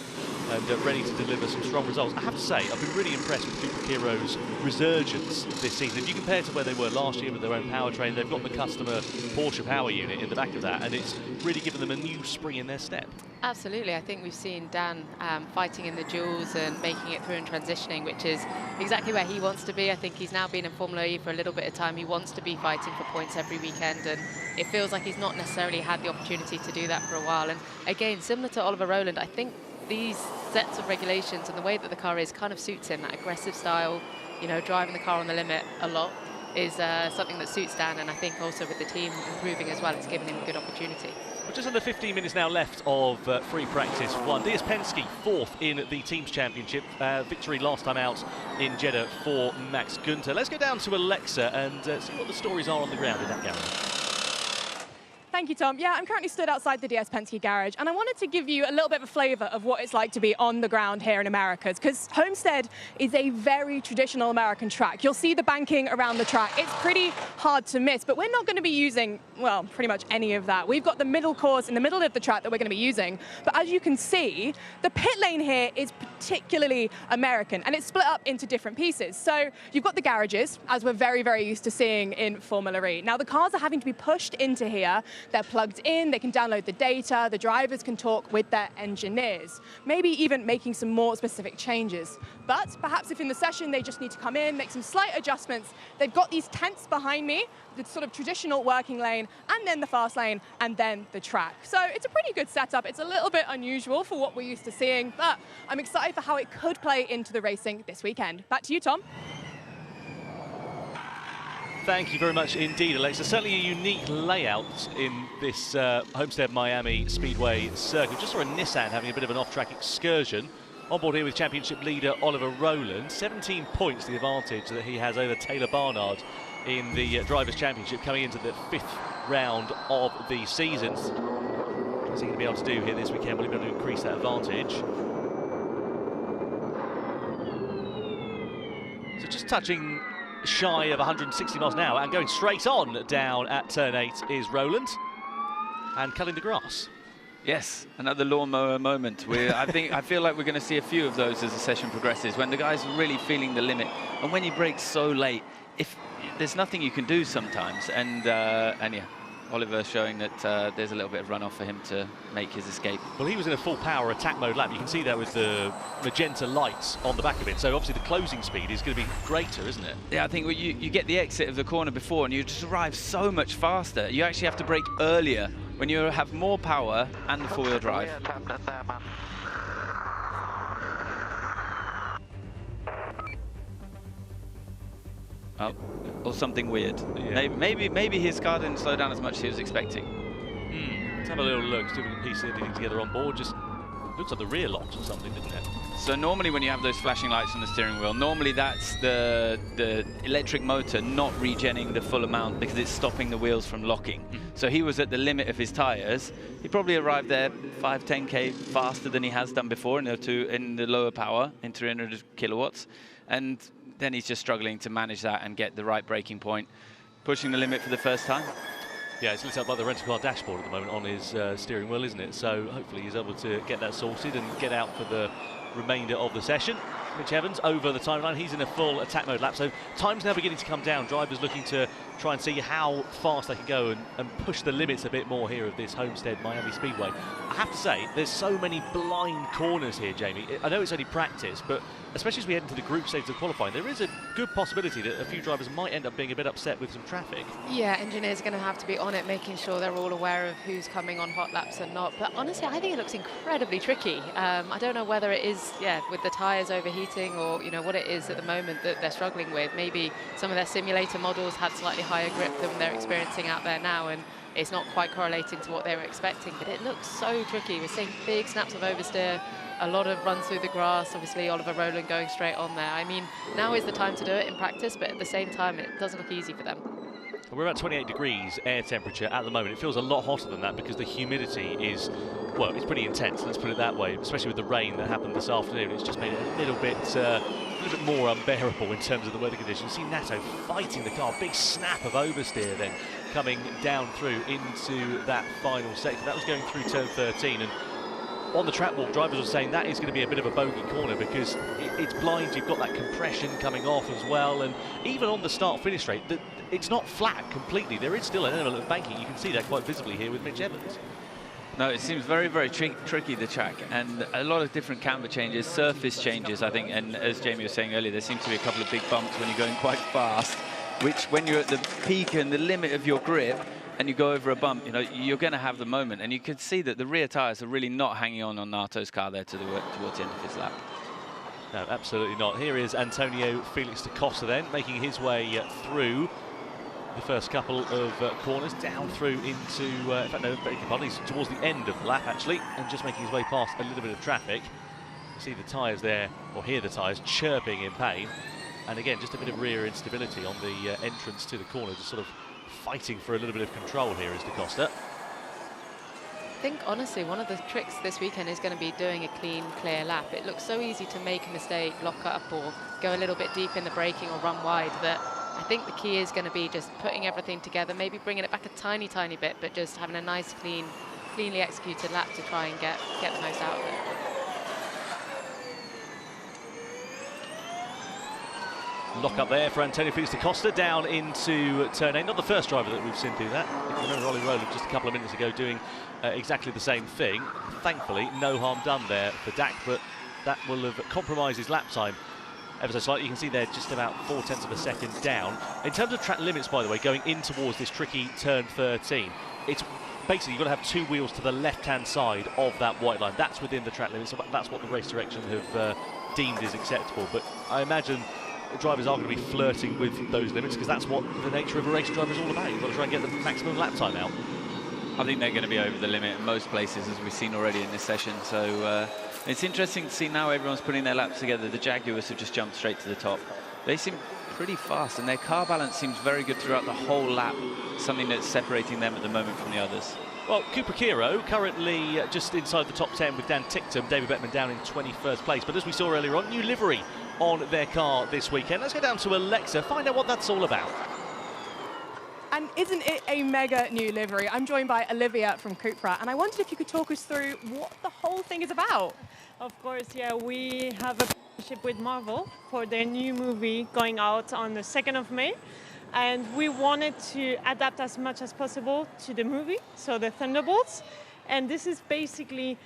and ready to deliver some strong results. I have to say, I've been really impressed with Cupra Kiro's resurgence this season. If you compare to where they were last year with their own powertrain, they've got the customer Porsche power unit in the back of that, and it's really given them a new spring in their step. Absolutely. I think we've seen Dan fighting in the duels and making it through and transitioning, which is exactly where he wants to be. I think he's now been in Formula E for a little bit of time. He wants to be fighting for points every weekend, and it feels like he's not necessarily had the opportunity to do that for a while. And again, similar to Oliver Rowland, I think these sets of regulations and the way that the car is kind of suits him. That aggressive style, you know, driving the car on the limit a lot is something that suits Dan, and I think also with the team improving as well, it's given him a good opportunity. Well, just under 15 minutes now left of free practice one. Diaz Penske fourth in the Teams Championship. Victory last time out in Jeddah for Max Günther. Let's go down to Alexa and see what the stories are on the ground in that garage. Thank you, Tom. Yeah, I'm currently stood outside the Diaz Penske garage, and I wanted to give you a little bit of a flavour of what it's like to be on the ground here in America, because Homestead is a very traditional American track. You'll see the banking around the track. It's pretty hard to miss, but we're not going to be using, well, pretty much any of that. We've got the middle course in the middle of the track that we're going to be using, but as you can see, the pit lane here is particularly American, and it's split up into different pieces. So you've got the garages, as we're very, very used to seeing in Formula E. Now, the cars are having to be pushed into here They're plugged in, they can download the data, the drivers can talk with their engineers, maybe even making some more specific changes. But perhaps if in the session they just need to come in, make some slight adjustments, they've got these tents behind me, the sort of traditional working lane, and then the fast lane, and then the track. So it's a pretty good setup. It's a little bit unusual for what we're used to seeing, but I'm excited for how it could play into the racing this weekend. Back to you, Tom. Thank you very much indeed, Alexa. Certainly a unique layout in this Homestead Miami Speedway circuit. Just saw a Nissan having a bit of an off-track excursion. On board here with championship leader Oliver Rowland. 17 points the advantage that he has over Taylor Barnard in the Drivers' Championship, coming into the 5th round of the season. What's he going to be able to do here this weekend? Will he be able to increase that advantage? So just touching shy of 160 miles an hour and going straight on down at turn 8 is Rowland and cutting the grass. Yes, another lawnmower moment. I feel like we're going to see a few of those as the session progresses, when the guy's really feeling the limit, and when he brakes so late, if there's nothing you can do sometimes. And yeah, Oliver showing that there's a little bit of runoff for him to make his escape. Well, he was in a full power attack mode lap. You can see that with the magenta lights on the back of it. So obviously the closing speed is going to be greater, isn't it? Yeah, I think you get the exit of the corner before and you just arrive so much faster. You actually have to brake earlier when you have more power and the four-wheel drive. Oh, or something weird. Yeah. Maybe his car didn't slow down as much as he was expecting. Let's have a little look, see if we can piece everything together on board. Just looks like the rear locks or something, didn't it? So normally when you have those flashing lights on the steering wheel, normally that's the electric motor not regenerating the full amount because it's stopping the wheels from locking. So he was at the limit of his tires. He probably arrived there 5-10k faster than he has done before in the lower power, in 300 kilowatts. And then he's just struggling to manage that and get the right braking point, pushing the limit for the first time. Yeah, it's lit up like the rental car dashboard at the moment on his steering wheel, isn't it? So hopefully he's able to get that sorted and get out for the remainder of the session. Mitch Evans over the timeline. He's in a full attack mode lap. So time's now beginning to come down. Drivers looking to try and see how fast they can go and push the limits a bit more here of this Homestead Miami Speedway. I have to say, there's so many blind corners here, Jamie. I know it's only practice, but especially as we head into the group stage of qualifying, there is a good possibility that a few drivers might end up being a bit upset with some traffic. Yeah, engineers are going to have to be on it, making sure they're all aware of who's coming on hot laps and not. But honestly, I think it looks incredibly tricky. I don't know whether it is, with the tyres overheating or, what it is at the moment that they're struggling with. Maybe some of their simulator models had slightly higher grip than they're experiencing out there now, and it's not quite correlating to what they were expecting. But it looks so tricky. We're seeing big snaps of oversteer, a lot of runs through the grass. Obviously, Oliver Rowland going straight on there. I mean, now is the time to do it in practice, but at the same time, it doesn't look easy for them. We're about 28 degrees air temperature at the moment. It feels a lot hotter than that because the humidity is, well, it's pretty intense, let's put it that way, especially with the rain that happened this afternoon. It's just made it a little bit more unbearable in terms of the weather conditions. See Nato fighting the car, big snap of oversteer then coming down through into that final sector. That was going through turn 13, and on the track walk, drivers are saying that is going to be a bit of a bogey corner because it's blind, you've got that compression coming off as well, and even on the start-finish straight, it's not flat completely. There is still an element of banking. You can see that quite visibly here with Mitch Evans. No, it seems very, very tricky, the track, and a lot of different camber changes, surface changes, I think, and as Jamie was saying earlier, there seems to be a couple of big bumps when you're going quite fast, which when you're at the peak and the limit of your grip, and you go over a bump, you're going to have the moment. And you can see that the rear tyres are really not hanging on Nato's car there towards the end of his lap. No, absolutely not. Here is Antonio Felix da Costa then, making his way through the first couple of corners, down through into, in fact, no, he's towards the end of the lap, actually, and just making his way past a little bit of traffic. You see the tyres there, or hear the tyres chirping in pain. And again, just a bit of rear instability on the entrance to the corner, just sort of fighting for a little bit of control here is da Costa. I think, honestly, one of the tricks this weekend is going to be doing a clean, clear lap. It looks so easy to make a mistake, lock up, or go a little bit deep in the braking or run wide, that I think the key is going to be just putting everything together, maybe bringing it back a tiny, tiny bit, but just having a nice, cleanly executed lap to try and get the most out of it. Lock up there for Antonio Felix da Costa down into turn 8. Not the first driver that we've seen do that. If you remember Ollie Rowland just a couple of minutes ago doing exactly the same thing. Thankfully, no harm done there for Dak, but that will have compromised his lap time ever so slightly. You can see they're just about 0.4 of a second down. In terms of track limits, by the way, going in towards this tricky turn 13, it's basically you've got to have 2 wheels to the left-hand side of that white line. That's within the track limits, so that's what the race direction have deemed is acceptable. But I imagine drivers are going to be flirting with those limits because that's what the nature of a race driver is all about. You've got to try and get the maximum lap time out. I think they're going to be over the limit in most places, as we've seen already in this session. So it's interesting to see now everyone's putting their laps together. The Jaguars have just jumped straight to the top. They seem pretty fast, and their car balance seems very good throughout the whole lap, something that's separating them at the moment from the others. Well, Cooper Kiro currently just inside the top 10 with Dan Ticktum, David Beckman down in 21st place. But as we saw earlier on, new livery on their car this weekend. Let's go down to Alexa, find out what that's all about. And isn't it a mega new livery? I'm joined by Olivia from Cupra, and I wondered if you could talk us through what the whole thing is about. Of course, yeah, we have a partnership with Marvel for their new movie going out on the 2nd of May. And we wanted to adapt as much as possible to the movie, so the Thunderbolts. And this is basically,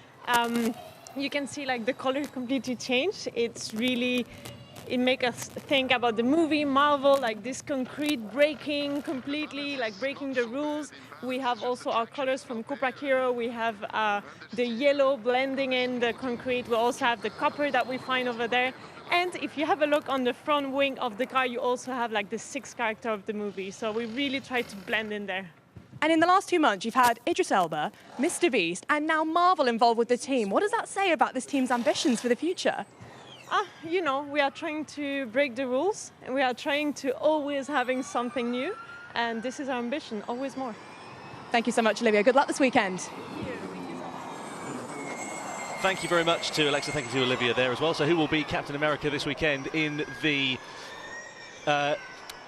you can see like the color completely changed. It's really, it makes us think about the movie Marvel, like this concrete breaking completely, like breaking the rules. We have also our colors from Cupra Kiro. We have the yellow blending in the concrete. We also have the copper that we find over there. And if you have a look on the front wing of the car, you also have like the 6th character of the movie. So we really try to blend in there. And in the last 2 months, you've had Idris Elba, Mr. Beast, and now Marvel involved with the team. What does that say about this team's ambitions for the future? You know, we are trying to break the rules, and we are trying to always having something new. And this is our ambition, always more. Thank you so much, Olivia. Good luck this weekend. Thank you very much to Alexa, thank you to Olivia there as well. So who will be Captain America this weekend in the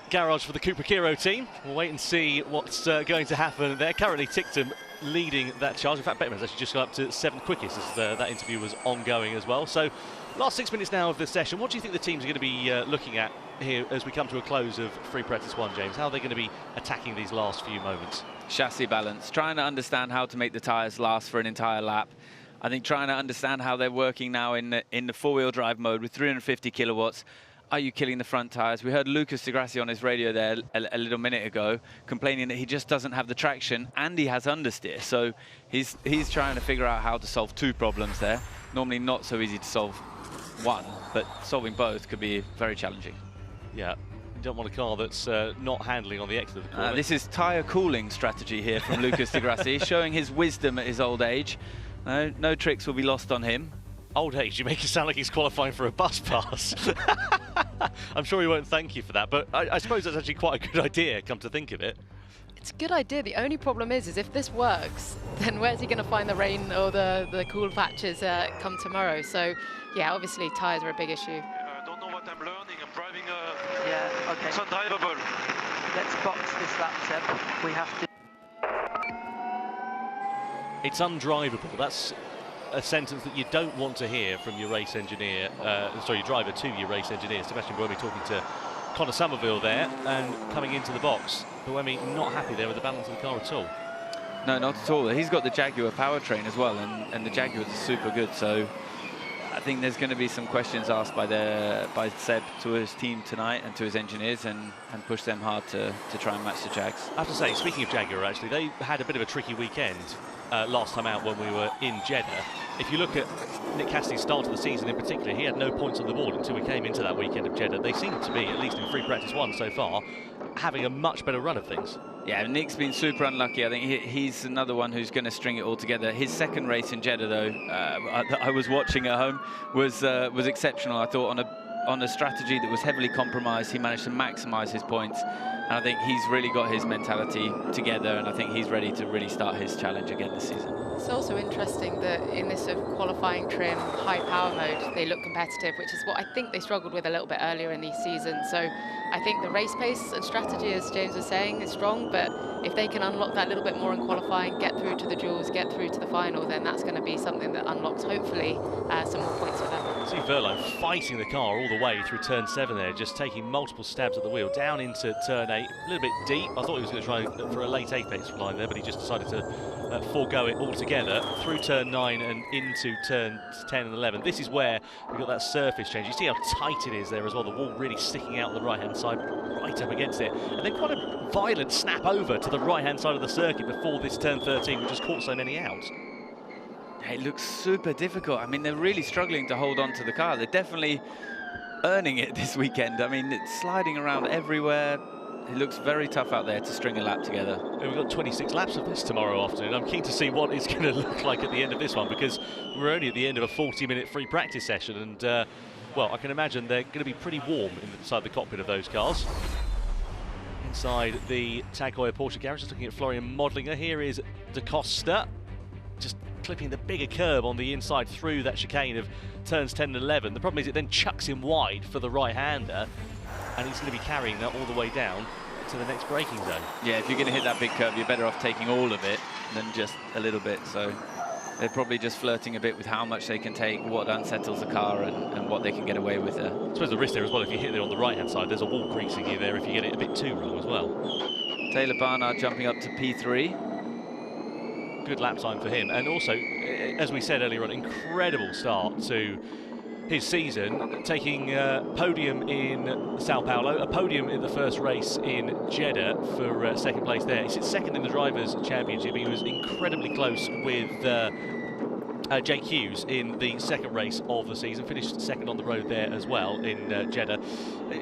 garage for the Cupra Kiro team? We'll wait and see what's going to happen there. Currently Ticktum leading that charge. In fact, Beckman's actually just got up to 7th quickest as that interview was ongoing as well. So last 6 minutes now of the session. What do you think the teams are going to be looking at here as we come to a close of free practice 1, James? How are they going to be attacking these last few moments? Chassis balance, trying to understand how to make the tyres last for an entire lap. I think trying to understand how they're working now in the 4-wheel drive mode with 350 kilowatts. Are you killing the front tyres? We heard Lucas Di Grassi on his radio there a little minute ago complaining that he just doesn't have the traction and he has understeer. So he's trying to figure out how to solve 2 problems there. Normally not so easy to solve 1, but solving both could be very challenging. Yeah. You don't want a car that's not handling on the exit of the corner. This is tyre cooling strategy here from Lucas Di Grassi, showing his wisdom at his old age. No tricks will be lost on him. Old age, you make it sound like he's qualifying for a bus pass. I'm sure he won't thank you for that, but I suppose that's actually quite a good idea, come to think of it. It's a good idea. The only problem is if this works, then where's he going to find the rain or the cool patches come tomorrow? So, yeah, obviously tyres are a big issue. I don't know what I'm learning. I'm driving okay. it's undrivable. Let's box this lap, Seb. We have to. It's undrivable. That's a sentence that you don't want to hear from your race engineer, your driver to your race engineer. Sebastian Buemi talking to Connor Somerville there and coming into the box. Buemi not happy there with the balance of the car at all. No, not at all. He's got the Jaguar powertrain as well, and the Jaguars are super good. So I think there's going to be some questions asked by Seb to his team tonight and to his engineers and push them hard to try and match the Jags. I have to say, speaking of Jaguar, actually, they had a bit of a tricky weekend last time out when we were in Jeddah. If you look at Nick Cassidy's start of the season in particular, he had no points on the board until we came into that weekend of Jeddah. They seem to be, at least in free practice 1 so far, having a much better run of things. Yeah, Nick's been super unlucky. I think he's another one who's going to string it all together. His second race in Jeddah, though, I was watching at home, was exceptional. I thought on a strategy that was heavily compromised, he managed to maximise his points. And I think he's really got his mentality together, and I think he's ready to really start his challenge again this season. It's also interesting that in this sort of qualifying trim, high power mode, they look competitive, which is what I think they struggled with a little bit earlier in the season. So I think the race pace and strategy, as James was saying, is strong, but if they can unlock that a little bit more in qualifying, get through to the duels, get through to the final, then that's going to be something that unlocks, hopefully, some more points for them. See Verline fighting the car all the way through turn 7 there, just taking multiple stabs at the wheel, down into turn 8, a little bit deep. I thought he was going to try for a late apex line there, but he just decided to forego it altogether, through turn 9 and into turn 10 and 11. This is where we've got that surface change. You see how tight it is there as well, the wall really sticking out the right-hand side, right up against it. And then quite a violent snap over to the right-hand side of the circuit before this turn 13, which has caught so many out. It looks super difficult. I mean, they're really struggling to hold on to the car. They're definitely earning it this weekend. I mean, it's sliding around everywhere. It looks very tough out there to string a lap together. Yeah, we've got 26 laps of this tomorrow afternoon. I'm keen to see what it's going to look like at the end of this one, because we're only at the end of a 40-minute free practice session, and well, I can imagine they're going to be pretty warm inside the cockpit of those cars. Inside the Jaguar Porsche garage, just looking at Florian Modlinger. Here is Da Costa, just clipping the bigger curb on the inside through that chicane of turns 10 and 11. The problem is it then chucks him wide for the right-hander, and he's going to be carrying that all the way down to the next braking zone. Yeah, if you're going to hit that big curve, you're better off taking all of it than just a little bit. So they're probably just flirting a bit with how much they can take, what unsettles the car, and what they can get away with there. I suppose the risk there as well, if you hit it on the right-hand side, there's a wall greasing you there if you get it a bit too wrong as well. Taylor Barnard jumping up to P3. Good lap time for him, and also, as we said earlier on, incredible start to his season, taking podium in Sao Paulo, a podium in the first race in Jeddah for second place there. He sits second in the Drivers' Championship. He was incredibly close with Jake Hughes in the second race of the season, finished second on the road there as well in Jeddah.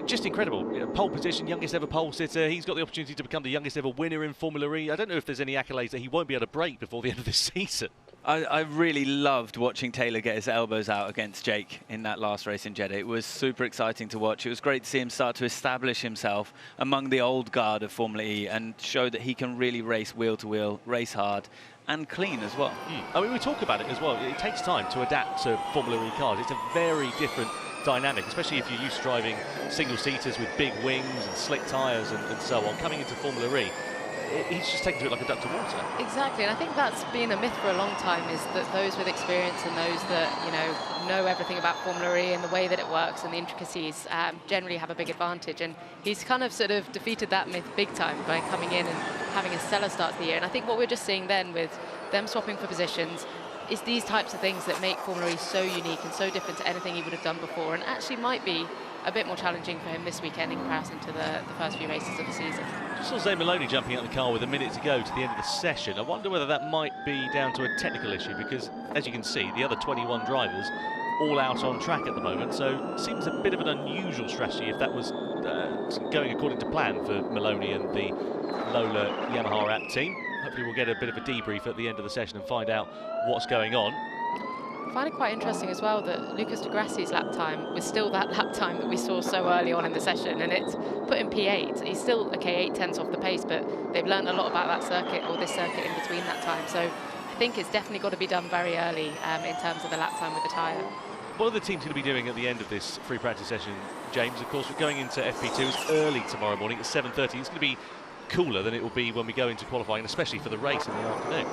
Just incredible. Pole position, youngest ever pole sitter. He's got the opportunity to become the youngest ever winner in Formula E. I don't know if there's any accolades that he won't be able to break before the end of this season. I really loved watching Taylor get his elbows out against Jake in that last race in Jeddah. It was super exciting to watch. It was great to see him start to establish himself among the old guard of Formula E and show that he can really race wheel to wheel, race hard, and clean as well. I mean, we talk about it as well. It takes time to adapt to Formula E cars. It's a very different dynamic, especially if you're used to driving single-seaters with big wings and slick tyres and so on. Coming into Formula E, he's just taken to it like a duck to water. Exactly, and I think that's been a myth for a long time, is that those with experience and those that, you know everything about Formula E and the way that it works and the intricacies generally have a big advantage. And he's kind of sort of defeated that myth big time by coming in and having a stellar start to the year. And I think what we're just seeing then with them swapping for positions is these types of things that make Formula E so unique and so different to anything he would have done before, and actually might be a bit more challenging for him this weekend in comparison to the first few races of the season. Just saw Zane Maloney jumping out of the car with a minute to go to the end of the session. I wonder whether that might be down to a technical issue, because as you can see, the other 21 drivers all out on track at the moment, so it seems a bit of an unusual strategy if that was going according to plan for Maloney and the Lola Yamaha app team. Hopefully we'll get a bit of a debrief at the end of the session and find out what's going on. I find it quite interesting as well that Lucas de Grassi's lap time was still that lap time that we saw so early on in the session, and it's put him P8. He's still, okay, 8/10 off the pace, but they've learned a lot about that circuit, or this circuit, in between that time. So I think it's definitely got to be done very early in terms of the lap time with the tyre. What are the teams going to be doing at the end of this free practice session, James? Of course, we're going into FP2. It's early tomorrow morning at 7:30. It's going to be cooler than it will be when we go into qualifying, especially for the race in the afternoon.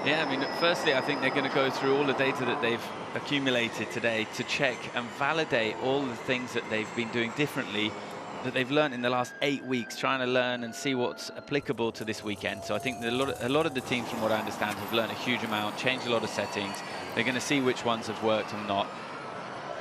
Yeah, I mean, firstly, I think they're going to go through all the data that they've accumulated today to check and validate all the things that they've been doing differently, that they've learned in the last 8 weeks, trying to learn and see what's applicable to this weekend. So I think that a lot of the teams, from what I understand, have learned a huge amount, changed a lot of settings. They're going to see which ones have worked and not.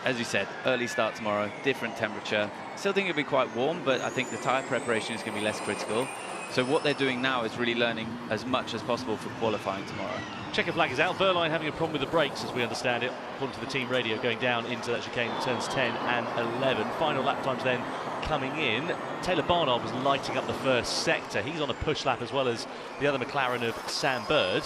As you said, early start tomorrow, different temperature. Still think it'll be quite warm, but I think the tyre preparation is going to be less critical. So what they're doing now is really learning as much as possible for qualifying tomorrow. Checker flag is out. Verline having a problem with the brakes, as we understand it, according to the team radio, going down into that chicane at turns 10 and 11. Final lap times then coming in. Taylor Barnard was lighting up the first sector. He's on a push lap as well as the other McLaren of Sam Bird.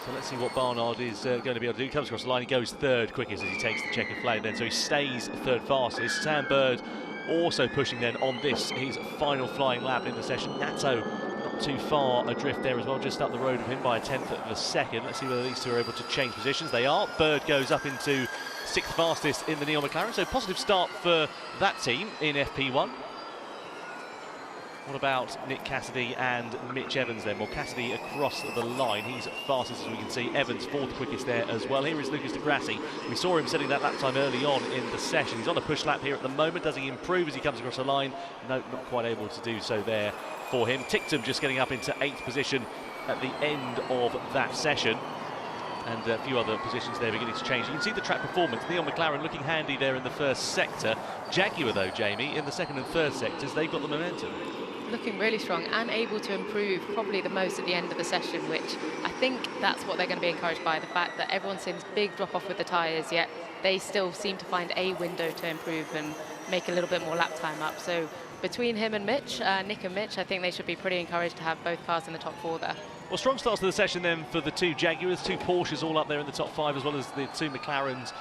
So let's see what Barnard is going to be able to do. He comes across the line, he goes third quickest as he takes the checkered flag then. So he stays third fastest. Sam Bird Also pushing then on this, his final flying lap in the session. Nato not too far adrift there as well, just up the road of him by a 1/10 of a second. Let's see whether these two are able to change positions. They are. Bird goes up into 6th fastest in the Neil McLaren, so positive start for that team in FP1. What about Nick Cassidy and Mitch Evans then? Well, Cassidy across the line, he's fastest as we can see. Evans 4th quickest there as well. Here is Lucas de Grassi. We saw him setting that lap time early on in the session. He's on a push lap here at the moment. Does he improve as he comes across the line? No, not quite able to do so there for him. Tictum just getting up into 8th position at the end of that session. And a few other positions there beginning to change. You can see the track performance. Neil McLaren looking handy there in the first sector. Jaguar, though, Jamie, in the second and third sectors, they've got the momentum. Looking really strong and able to improve probably the most at the end of the session, which I think that's what they're going to be encouraged by, the fact that everyone seems big drop off with the tyres, yet they still seem to find a window to improve and make a little bit more lap time up. So between him and Mitch, Nick and Mitch, I think they should be pretty encouraged to have both cars in the top 4 there. Well, strong starts to the session then for the 2 Jaguars, 2 Porsches all up there in the top 5, as well as the 2 McLarens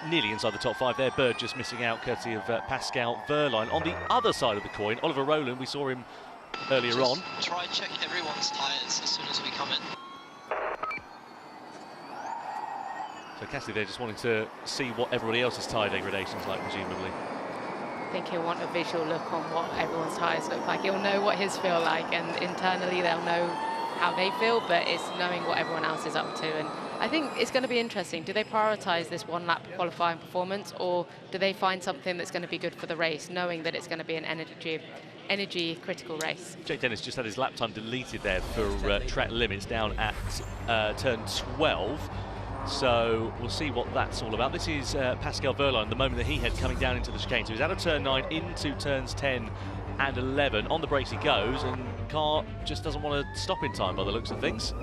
nearly inside the top 5 there. Bird just missing out courtesy of Pascal Wehrlein. On the other side of the coin, Oliver Rowland, we saw him earlier on. Try check everyone's tyres as soon as we come in. So Cassidy there just wanting to see what everybody else's tyre degradation's like, presumably. I think he'll want a visual look on what everyone's tyres look like. He'll know what his feel like, and internally they'll know how they feel, but it's knowing what everyone else is up to. And I think it's going to be interesting. Do they prioritise this 1 lap qualifying performance, or do they find something that's going to be good for the race, knowing that it's going to be an energy critical race? Jake Dennis just had his lap time deleted there for track limits down at turn 12. So we'll see what that's all about. This is Pascal Wehrlein, the moment that he had coming down into the chicane. So he's out of turn 9 into turns 10 and 11. On the brakes he goes, and the car just doesn't want to stop in time by the looks of things.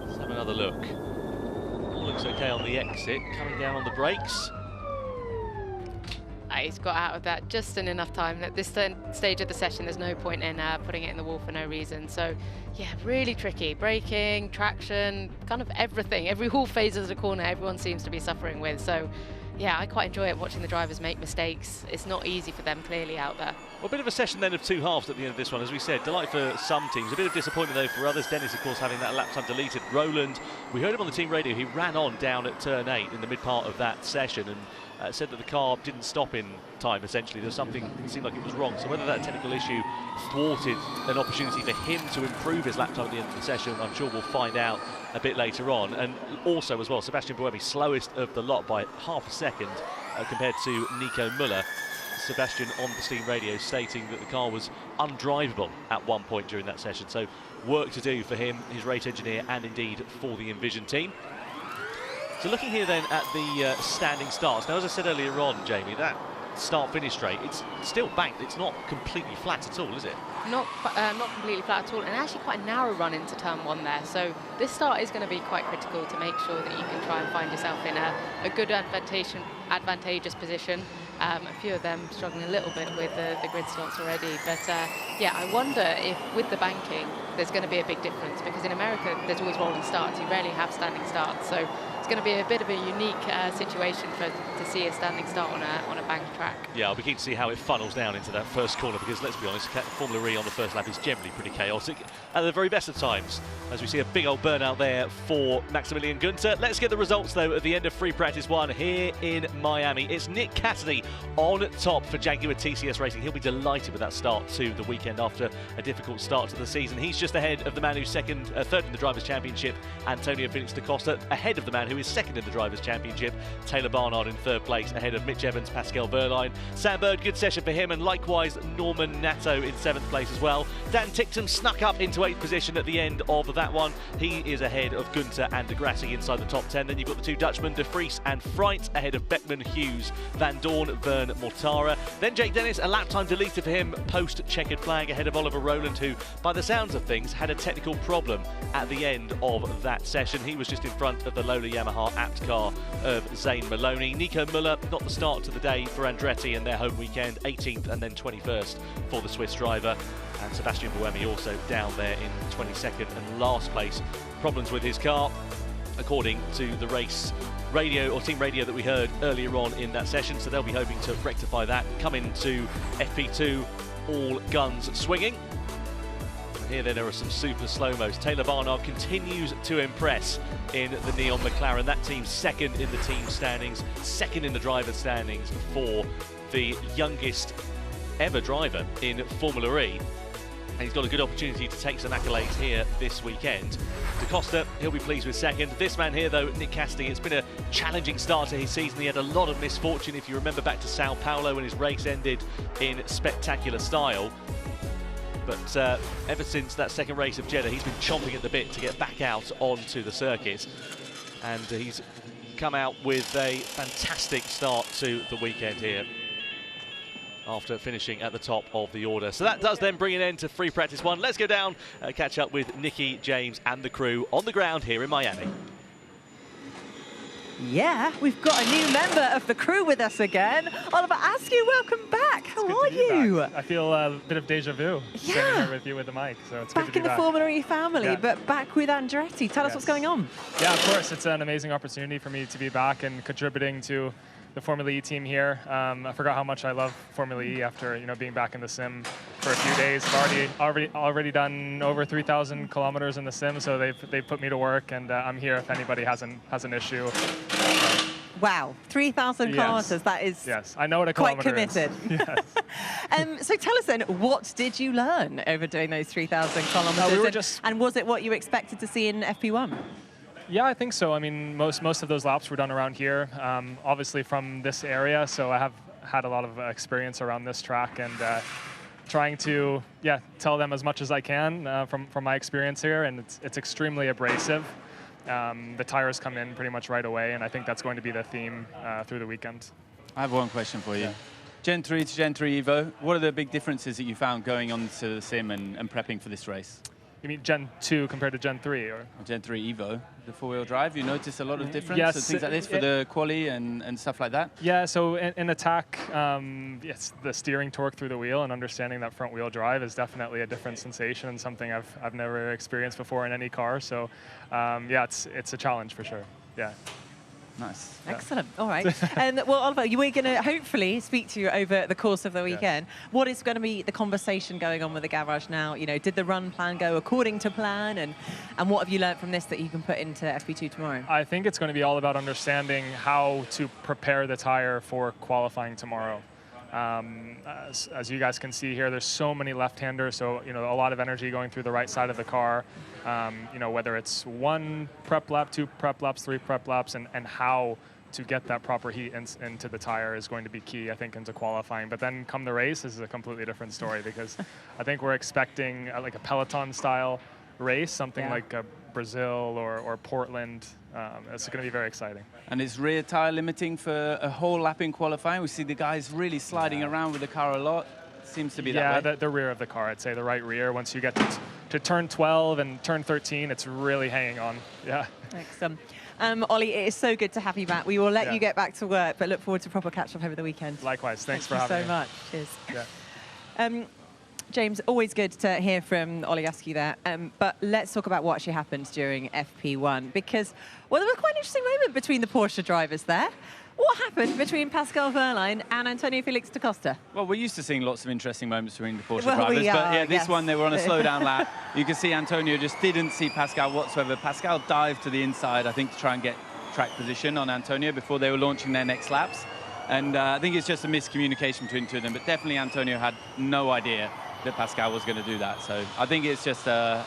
Let's have another look. All looks okay on the exit, coming down on the brakes. He's got out of that just in enough time. At this stage of the session, there's no point in putting it in the wall for no reason. So, yeah, really tricky. Braking, traction, kind of everything. Every whole phase of the corner, everyone seems to be suffering with. So, yeah, I quite enjoy it, watching the drivers make mistakes. It's not easy for them, clearly, out there. Well, a bit of a session then of 2 halves at the end of this one. As we said, delight for some teams. A bit of disappointment, though, for others. Dennis, of course, having that lap time deleted. Rowland, we heard him on the team radio. He ran on down at turn 8 in the mid part of that session, and said that the car didn't stop in time, essentially. There was something that seemed like it was wrong. So whether that technical issue thwarted an opportunity for him to improve his lap time at the end of the session, I'm sure we'll find out a bit later on. And also as well, Sebastian Buemi, slowest of the lot by half a second compared to Nico Müller. Sebastian on the steam radio stating that the car was undrivable at one point during that session. So work to do for him, his race engineer, and indeed for the Envision team. So looking here then at the standing starts. Now, as I said earlier on, Jamie, that start-finish straight, it's still banked. It's not completely flat at all, is it? Not completely flat at all, and actually quite a narrow run into turn 1 there. So this start is going to be quite critical to make sure that you can try and find yourself in a good advantageous position. A few of them struggling a little bit with the grid slots already. But yeah, I wonder if with the banking, there's going to be a big difference, because in America, there's always rolling starts. You rarely have standing starts. So it's going to be a bit of a unique situation to see a standing start on a banked track. Yeah, I'll be keen to see how it funnels down into that first corner, because let's be honest, Formula E on the first lap is generally pretty chaotic at the very best of times, as we see a big old burnout there for Maximilian Günther. Let's get the results, though, at the end of free practice 1 here in Miami. It's Nick Cassidy on top for Jaguar TCS Racing. He'll be delighted with that start to the weekend after a difficult start to the season. He's just ahead of the man who's third in the Drivers' Championship, Antonio Felix da Costa, ahead of the man who is second in the Drivers' Championship, Taylor Barnard, in 3rd place, ahead of Mitch Evans, Pascal Wehrlein. Sam Bird, good session for him, and likewise Norman Nato in 7th place as well. Dan Tictum snuck up into 8th position at the end of that one. He is ahead of Günther and de Grassi inside the top 10. Then you've got the 2 Dutchmen, De Vries and Freit, ahead of Beckman, Hughes, Van Dorn, Vern, Mortara. Then Jake Dennis, a lap time deleted for him post-checkered flag, ahead of Oliver Rowland, who, by the sounds of things, had a technical problem at the end of that session. He was just in front of the Lola Yamaha apt car of Zane Maloney. Nico Müller, not the start to the day for Andretti and their home weekend, 18th and then 21st for the Swiss driver. And Sebastian Buemi also down there in 22nd and last place. Problems with his car. according to the race radio or team radio that we heard earlier on in that session. So they'll be hoping to rectify that, come into FP2 all guns swinging. Here then there are some super slow-mos. Taylor Barnard continues to impress in the Neon McLaren. That team's second in the team standings, second in the driver standings for the youngest ever driver in Formula E. And he's got a good opportunity to take some accolades here this weekend. Da Costa, he'll be pleased with second. This man here, though, Nick Cassidy, it's been a challenging start to his season. He had a lot of misfortune, if you remember back to Sao Paulo when his race ended in spectacular style. But ever since that second race of Jeddah, he's been chomping at the bit to get back out onto the circuit. And he's come out with a fantastic start to the weekend here after finishing at the top of the order. So that does then bring an end to free practice 1. Let's go down, catch up with Nicky, James and the crew on the ground here in Miami. Yeah, we've got a new member of the crew with us again. Oliver Askew, welcome back. How are you? I feel a bit of deja vu standing here with you with the mic, so it's good to be back. Back in the Formula E family, but back with Andretti. Tell us what's going on. Yeah, of course. It's an amazing opportunity for me to be back and contributing to the Formula E team here. I forgot how much I love Formula E after being back in the sim for a few days. I've already done over 3,000 kilometers in the sim, so they've put me to work, and I'm here if anybody has an issue. Wow, 3,000 kilometers, that is I know what a quite kilometer committed. Yes. So tell us then, what did you learn over doing those 3,000 kilometers? And was it what you expected to see in FP1? Yeah, I think so. I mean, most of those laps were done around here, obviously from this area, so I have had a lot of experience around this track, and trying to tell them as much as I can from my experience here, and it's extremely abrasive. The tires come in pretty much right away, and I think that's going to be the theme through the weekend. I have one question for you. Gen 3 to Gen 3 Evo, what are the big differences that you found going on to the sim and prepping for this race? You mean Gen 2 compared to Gen 3? Or Gen 3 Evo, the four-wheel drive, you notice a lot of difference? Yes. And things like this for the quali and stuff like that? Yeah, so in attack, yes, the steering torque through the wheel and understanding that front-wheel drive is definitely a different sensation and something I've never experienced before in any car. So, yeah, it's a challenge for sure. Yeah. Nice. Excellent. All right. And well, Oliver, we're going to hopefully speak to you over the course of the weekend. Yes. What is going to be the conversation going on with the garage now? Did the run plan go according to plan? And what have you learned from this that you can put into FP2 tomorrow? I think it's going to be all about understanding how to prepare the tire for qualifying tomorrow. As you guys can see here, there's so many left-handers, so a lot of energy going through the right side of the car. Whether it's 1 prep lap, 2 prep laps, 3 prep laps, and how to get that proper heat into the tire is going to be key, I think, into qualifying. But then come the race, this is a completely different story because I think we're expecting like a Peloton-style race, something like Brazil or Portland. It's going to be very exciting. And is rear tire limiting for a whole lap in qualifying? We see the guys really sliding around with the car a lot. Seems to be that way. Yeah, the rear of the car, I'd say the right rear. Once you get to turn 12 and turn 13, it's really hanging on. Yeah. Excellent. Ollie, it is so good to have you back. We will let you get back to work, but look forward to proper catch-up over the weekend. Likewise. Thanks for having me. Thank you so much. Cheers. Yeah. James, always good to hear from Ollie Askew there. But let's talk about what actually happened during FP1, because, well, there was quite an interesting moment between the Porsche drivers there. What happened between Pascal Wehrlein and Antonio Felix da Costa? Well, we're used to seeing lots of interesting moments between the Porsche drivers, but yeah, this one, they were on a slowdown lap. You can see Antonio just didn't see Pascal whatsoever. Pascal dived to the inside, I think, to try and get track position on Antonio before they were launching their next laps. And I think it's just a miscommunication between the two of them, but definitely Antonio had no idea that Pascal was going to do that. So I think it's just a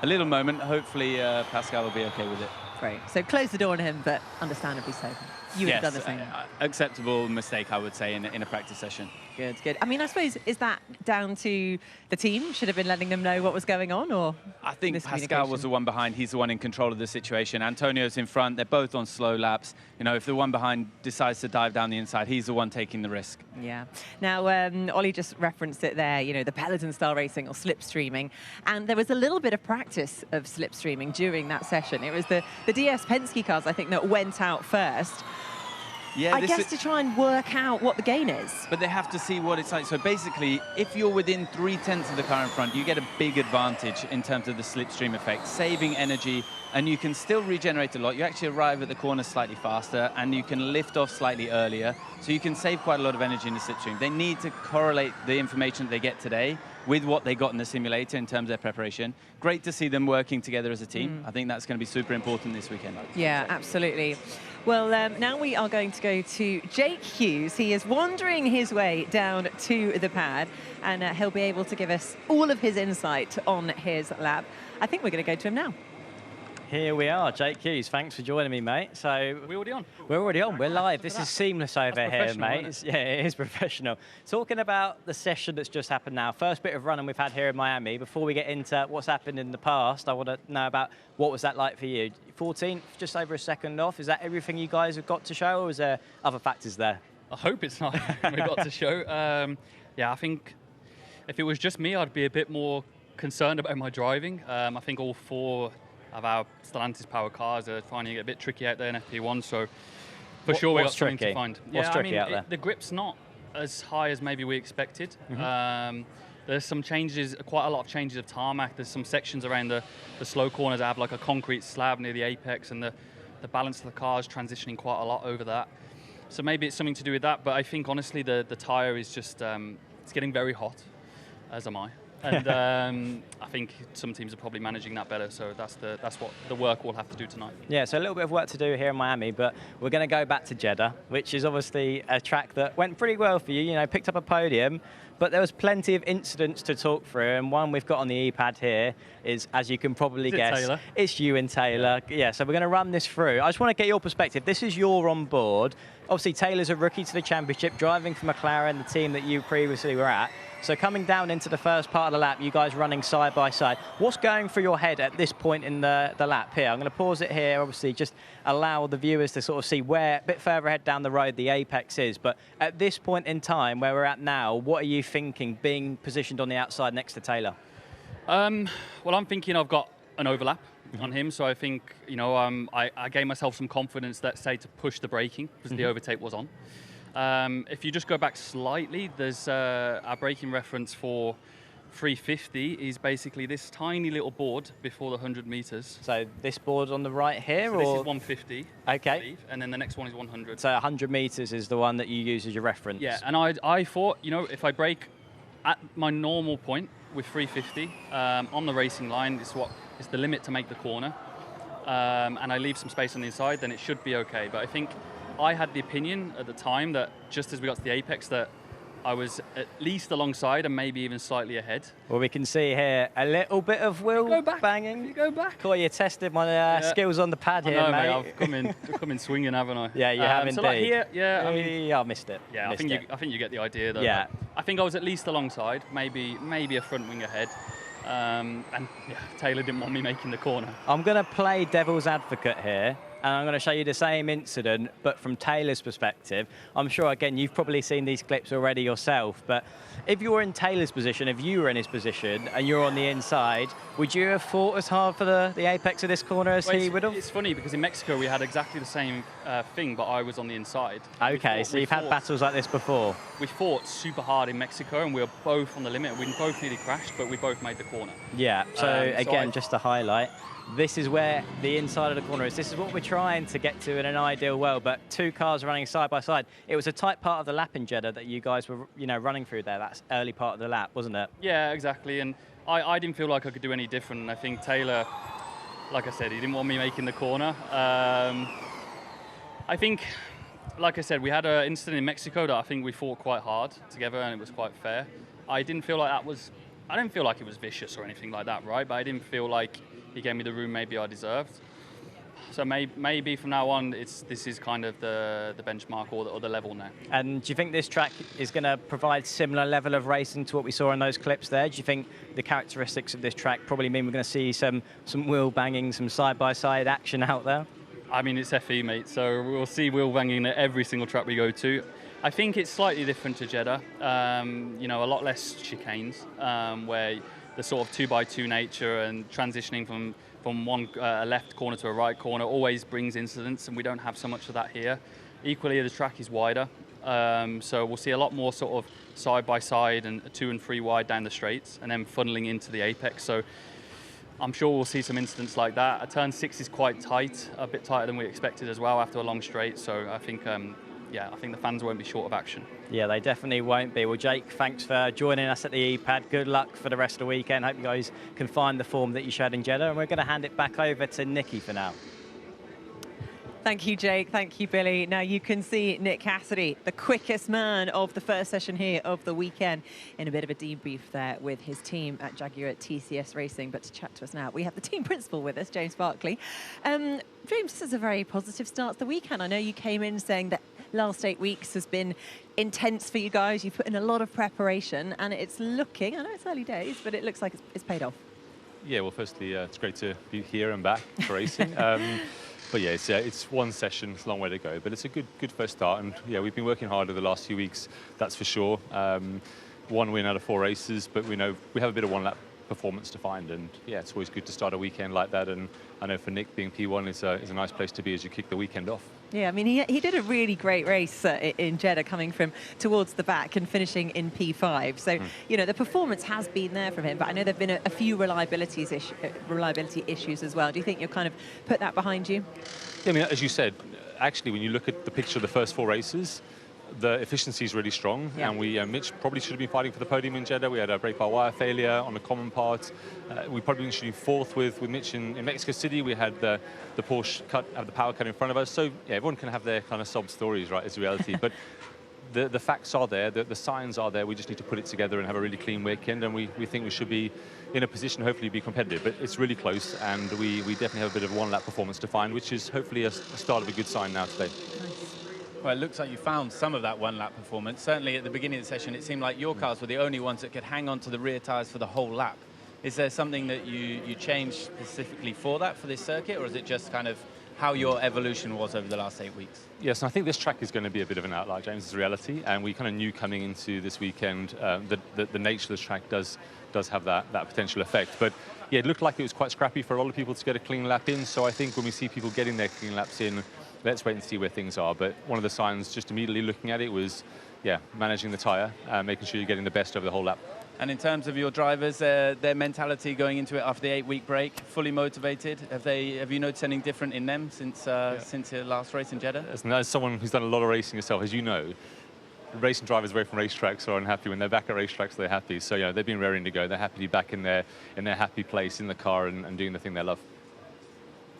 little moment. Hopefully Pascal will be okay with it. Great. So close the door on him, but understandably so. You would have done the same. Acceptable mistake, I would say, in a practice session. Good, good. I mean, I suppose, is that down to the team? Should have been letting them know what was going on, or? I think Pascal was the one behind. He's the one in control of the situation. Antonio's in front. They're both on slow laps. If the one behind decides to dive down the inside, he's the one taking the risk. Yeah. Now, Ollie just referenced it there, the Peloton-style racing or slipstreaming. And there was a little bit of practice of slipstreaming during that session. It was the DS Penske cars, I think, that went out first. Yeah, I guess to try and work out what the gain is. But they have to see what it's like. So basically, if you're within 3/10 of the car in front, you get a big advantage in terms of the slipstream effect, saving energy, and you can still regenerate a lot. You actually arrive at the corner slightly faster, and you can lift off slightly earlier. So you can save quite a lot of energy in the slipstream. They need to correlate the information that they get today with what they got in the simulator in terms of their preparation. Great to see them working together as a team. I think that's going to be super important this weekend. Yeah, absolutely. Well, now we are going to go to Jake Hughes. He is wandering his way down to the pad, and he'll be able to give us all of his insight on his lap. I think we're going to go to him now. Here we are, Jake Hughes. Thanks for joining me, mate. So we're already on. We're already on. We're live. This is seamless over here, mate. Isn't Yeah, it is professional. Talking about the session that's just happened now. First bit of running we've had here in Miami. Before we get into what's happened in the past, I want to know about what was that like for you. 14th, just over a second off. Is that everything you guys have got to show, or is there other factors there? I hope it's not everything we've got to show. Yeah, I think if it was just me, I'd be a bit more concerned about my driving. I think all 4 of our Stellantis power cars are finding it a bit tricky out there in FP1, so for sure we got something to find. What's tricky out there? The grip's not as high as maybe we expected. There's some changes, quite a lot of changes of tarmac. There's some sections around the slow corners that have like a concrete slab near the apex, and the balance of the car is transitioning quite a lot over that. So maybe it's something to do with that, but I think honestly the tyre is just, it's getting very hot, as am I. And I think some teams are probably managing that better, so that's what the work we'll have to do tonight. Yeah, so a little bit of work to do here in Miami, but we're going to go back to Jeddah, which is obviously a track that went pretty well for you. You know, picked up a podium, but there was plenty of incidents to talk through, and one we've got on the E-Pad here is, as you can probably guess, Taylor? It's you and Taylor. Yeah, so we're going to run this through. I just want to get your perspective. This is your on board. Obviously, Taylor's a rookie to the championship, driving for McLaren, the team that you previously were at. So coming down into the first part of the lap, you guys running side by side. What's going through your head at this point in the lap here? I'm going to pause it here, obviously, just allow the viewers to sort of see where, a bit further ahead down the road, the apex is. But at this point in time, where we're at now, what are you thinking, being positioned on the outside next to Taylor? Well, I'm thinking I've got an overlap on him, so I think, you know, I gave myself some confidence, let's say, to push the braking, because the overtake was on. If you just go back slightly, there's our braking reference for 350 is basically this tiny little board before the 100 meters. So this board on the right here, so or? This is 150, okay. I believe, and then the next one is 100. So 100 meters is the one that you use as your reference? Yeah, and I thought, you know, if I brake at my normal point with 350 on the racing line, it's the limit to make the corner, and I leave some space on the inside, then it should be okay. But I think I had the opinion at the time that just as we got to the apex that I was at least alongside and maybe even slightly ahead. Well, we can see here a little bit of wheel banging. You go back. Cool, you tested my skills on the pad here, I know, mate. I've come in swinging, haven't I? Yeah, you have indeed. So like here, yeah, I mean, I missed it. Yeah, I think you get the idea, though. Yeah. I think I was at least alongside, maybe a front wing ahead. And yeah, Taylor didn't want me making the corner. I'm going to play devil's advocate here, and I'm going to show you the same incident, but from Taylor's perspective. I'm sure, again, you've probably seen these clips already yourself, but if you were in Taylor's position, if you were in his position, and you're on the inside, would you have fought as hard for the apex of this corner as he would have? It's funny, because in Mexico, we had exactly the same thing, but I was on the inside. Okay, so you've had battles like this before? We fought super hard in Mexico, and we were both on the limit. We both nearly crashed, but we both made the corner. Yeah, so again, just to highlight, this is where the inside of the corner is. This is what we're trying to get to in an ideal world, but 2 cars running side by side. It was a tight part of the lap in Jeddah that you guys were, you know, running through there. That's early part of the lap, wasn't it? Yeah, exactly. And I didn't feel like I could do any different. And I think Taylor, like I said, he didn't want me making the corner. I think, like I said, we had an incident in Mexico that I think we fought quite hard together, and it was quite fair. I didn't feel like it was vicious or anything like that, right? But I didn't feel like he gave me the room maybe I deserved. So maybe from now on, this is kind of the benchmark or the level now. And do you think this track is going to provide similar level of racing to what we saw in those clips there? Do you think the characteristics of this track probably mean we're going to see some wheel banging, some side-by-side action out there? I mean, it's FE, mate, so we'll see wheel banging at every single track we go to. I think it's slightly different to Jeddah. You know, a lot less chicanes, where the sort of 2x2 nature and transitioning from one left corner to a right corner always brings incidents, and we don't have so much of that here. Equally, the track is wider, so we'll see a lot more sort of side-by-side and 2 and 3 wide down the straights, and then funneling into the apex. So I'm sure we'll see some incidents like that. Turn 6 is quite tight, a bit tighter than we expected as well after a long straight. So I think, I think the fans won't be short of action. Yeah, they definitely won't be. Well, Jake, thanks for joining us at the E-Pad. Good luck for the rest of the weekend. Hope you guys can find the form that you showed in Jeddah. And we're going to hand it back over to Nikki for now. Thank you, Jake. Thank you, Billy. Now you can see Nick Cassidy, the quickest man of the first session here of the weekend, in a bit of a debrief there with his team at Jaguar at TCS Racing. But to chat to us now, we have the team principal with us, James Barkley. James, this is a very positive start to the weekend. I know you came in saying that last 8 weeks has been intense for you guys. You've put in a lot of preparation, and it's looking, I know it's early days, but it looks like it's paid off. Yeah, well, firstly, it's great to be here and back for racing. But yeah, it's one session, it's a long way to go, but it's a good first start. And yeah, we've been working hard over the last few weeks, that's for sure. 1 win out of 4 races, but we know we have a bit of one-lap performance to find, and yeah, it's always good to start a weekend like that. And I know for Nick, being P1 is a nice place to be as you kick the weekend off. Yeah, I mean, he did a really great race in Jeddah, coming from towards the back and finishing in P5. So, you know, the performance has been there from him, but I know there have been a few reliability issues as well. Do you think you'll kind of put that behind you? Yeah, I mean, as you said, actually, when you look at the picture of the first 4 races, the efficiency is really strong, and Mitch probably should have been fighting for the podium in Jeddah. We had a brake-by-wire failure on the common part. We probably should be 4th with Mitch in Mexico City. We had the Porsche have the power cut in front of us. So yeah, everyone can have their kind of sob stories, right? It's a reality, but the facts are there, the signs are there. We just need to put it together and have a really clean weekend, and we think we should be in a position, hopefully, to be competitive. But it's really close, and we definitely have a bit of one-lap performance to find, which is hopefully a start of a good sign now today. Well, it looks like you found some of that one-lap performance. Certainly at the beginning of the session, it seemed like your cars were the only ones that could hang on to the rear tyres for the whole lap. Is there something that you changed specifically for that, for this circuit, or is it just kind of how your evolution was over the last 8 weeks? Yes, I think this track is going to be a bit of an outlier, James, is reality. And we kind of knew coming into this weekend that the nature of the track does have that potential effect. But yeah, it looked like it was quite scrappy for a lot of people to get a clean lap in. So I think when we see people getting their clean laps in, let's wait and see where things are. But one of the signs, just immediately looking at it, was, yeah, managing the tyre, making sure you're getting the best over the whole lap. And in terms of your drivers, their mentality going into it after the 8-week break, fully motivated, have you noticed anything different in them since your last race in Jeddah? As someone who's done a lot of racing yourself, as you know, racing drivers away from racetracks are unhappy. When they're back at racetracks, they're happy. So yeah, they've been raring to go. They're happy to be back in their happy place in the car and doing the thing they love.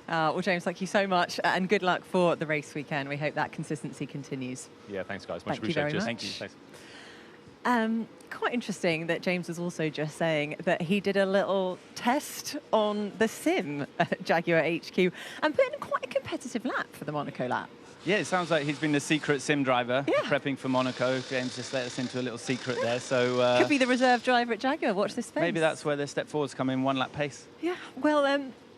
Well, James, thank you so much, and good luck for the race weekend. We hope that consistency continues. Yeah, thanks, guys. Much Thank you very appreciated. much. Thank you. Thanks. Quite interesting that James was also just saying that he did a little test on the sim at Jaguar HQ and put in quite a competitive lap for the Monaco lap. Yeah, it sounds like he's been the secret sim driver, prepping for Monaco. James just let us into a little secret there. So could be the reserve driver at Jaguar. Watch this space. Maybe that's where the step forwards come in, 1-lap pace. Yeah, well,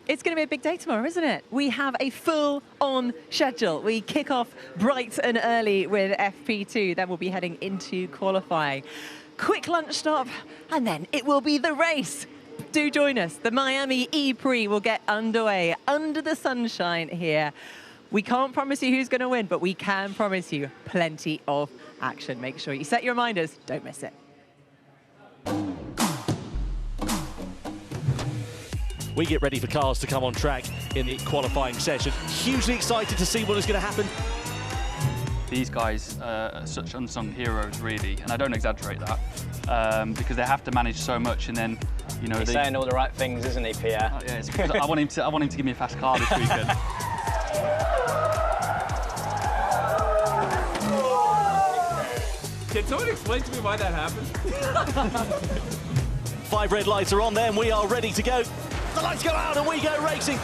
it's going to be a big day tomorrow, isn't it? We have a full-on schedule. We kick off bright and early with FP2. Then we'll be heading into qualifying. Quick lunch stop, and then it will be the race. Do join us. The Miami E-Prix will get underway under the sunshine here. We can't promise you who's going to win, but we can promise you plenty of action. Make sure you set your reminders. Don't miss it. We get ready for cars to come on track in the qualifying session. Hugely excited to see what is going to happen. These guys are such unsung heroes, really, and I don't exaggerate that, because they have to manage so much, and then, you know, he's saying all the right things, isn't he, Pierre? Yeah, it's because I want him to give me a fast car this weekend. Can someone explain to me why that happened? 5 red lights are on there, and we are ready to go. The lights go out, and we go racing.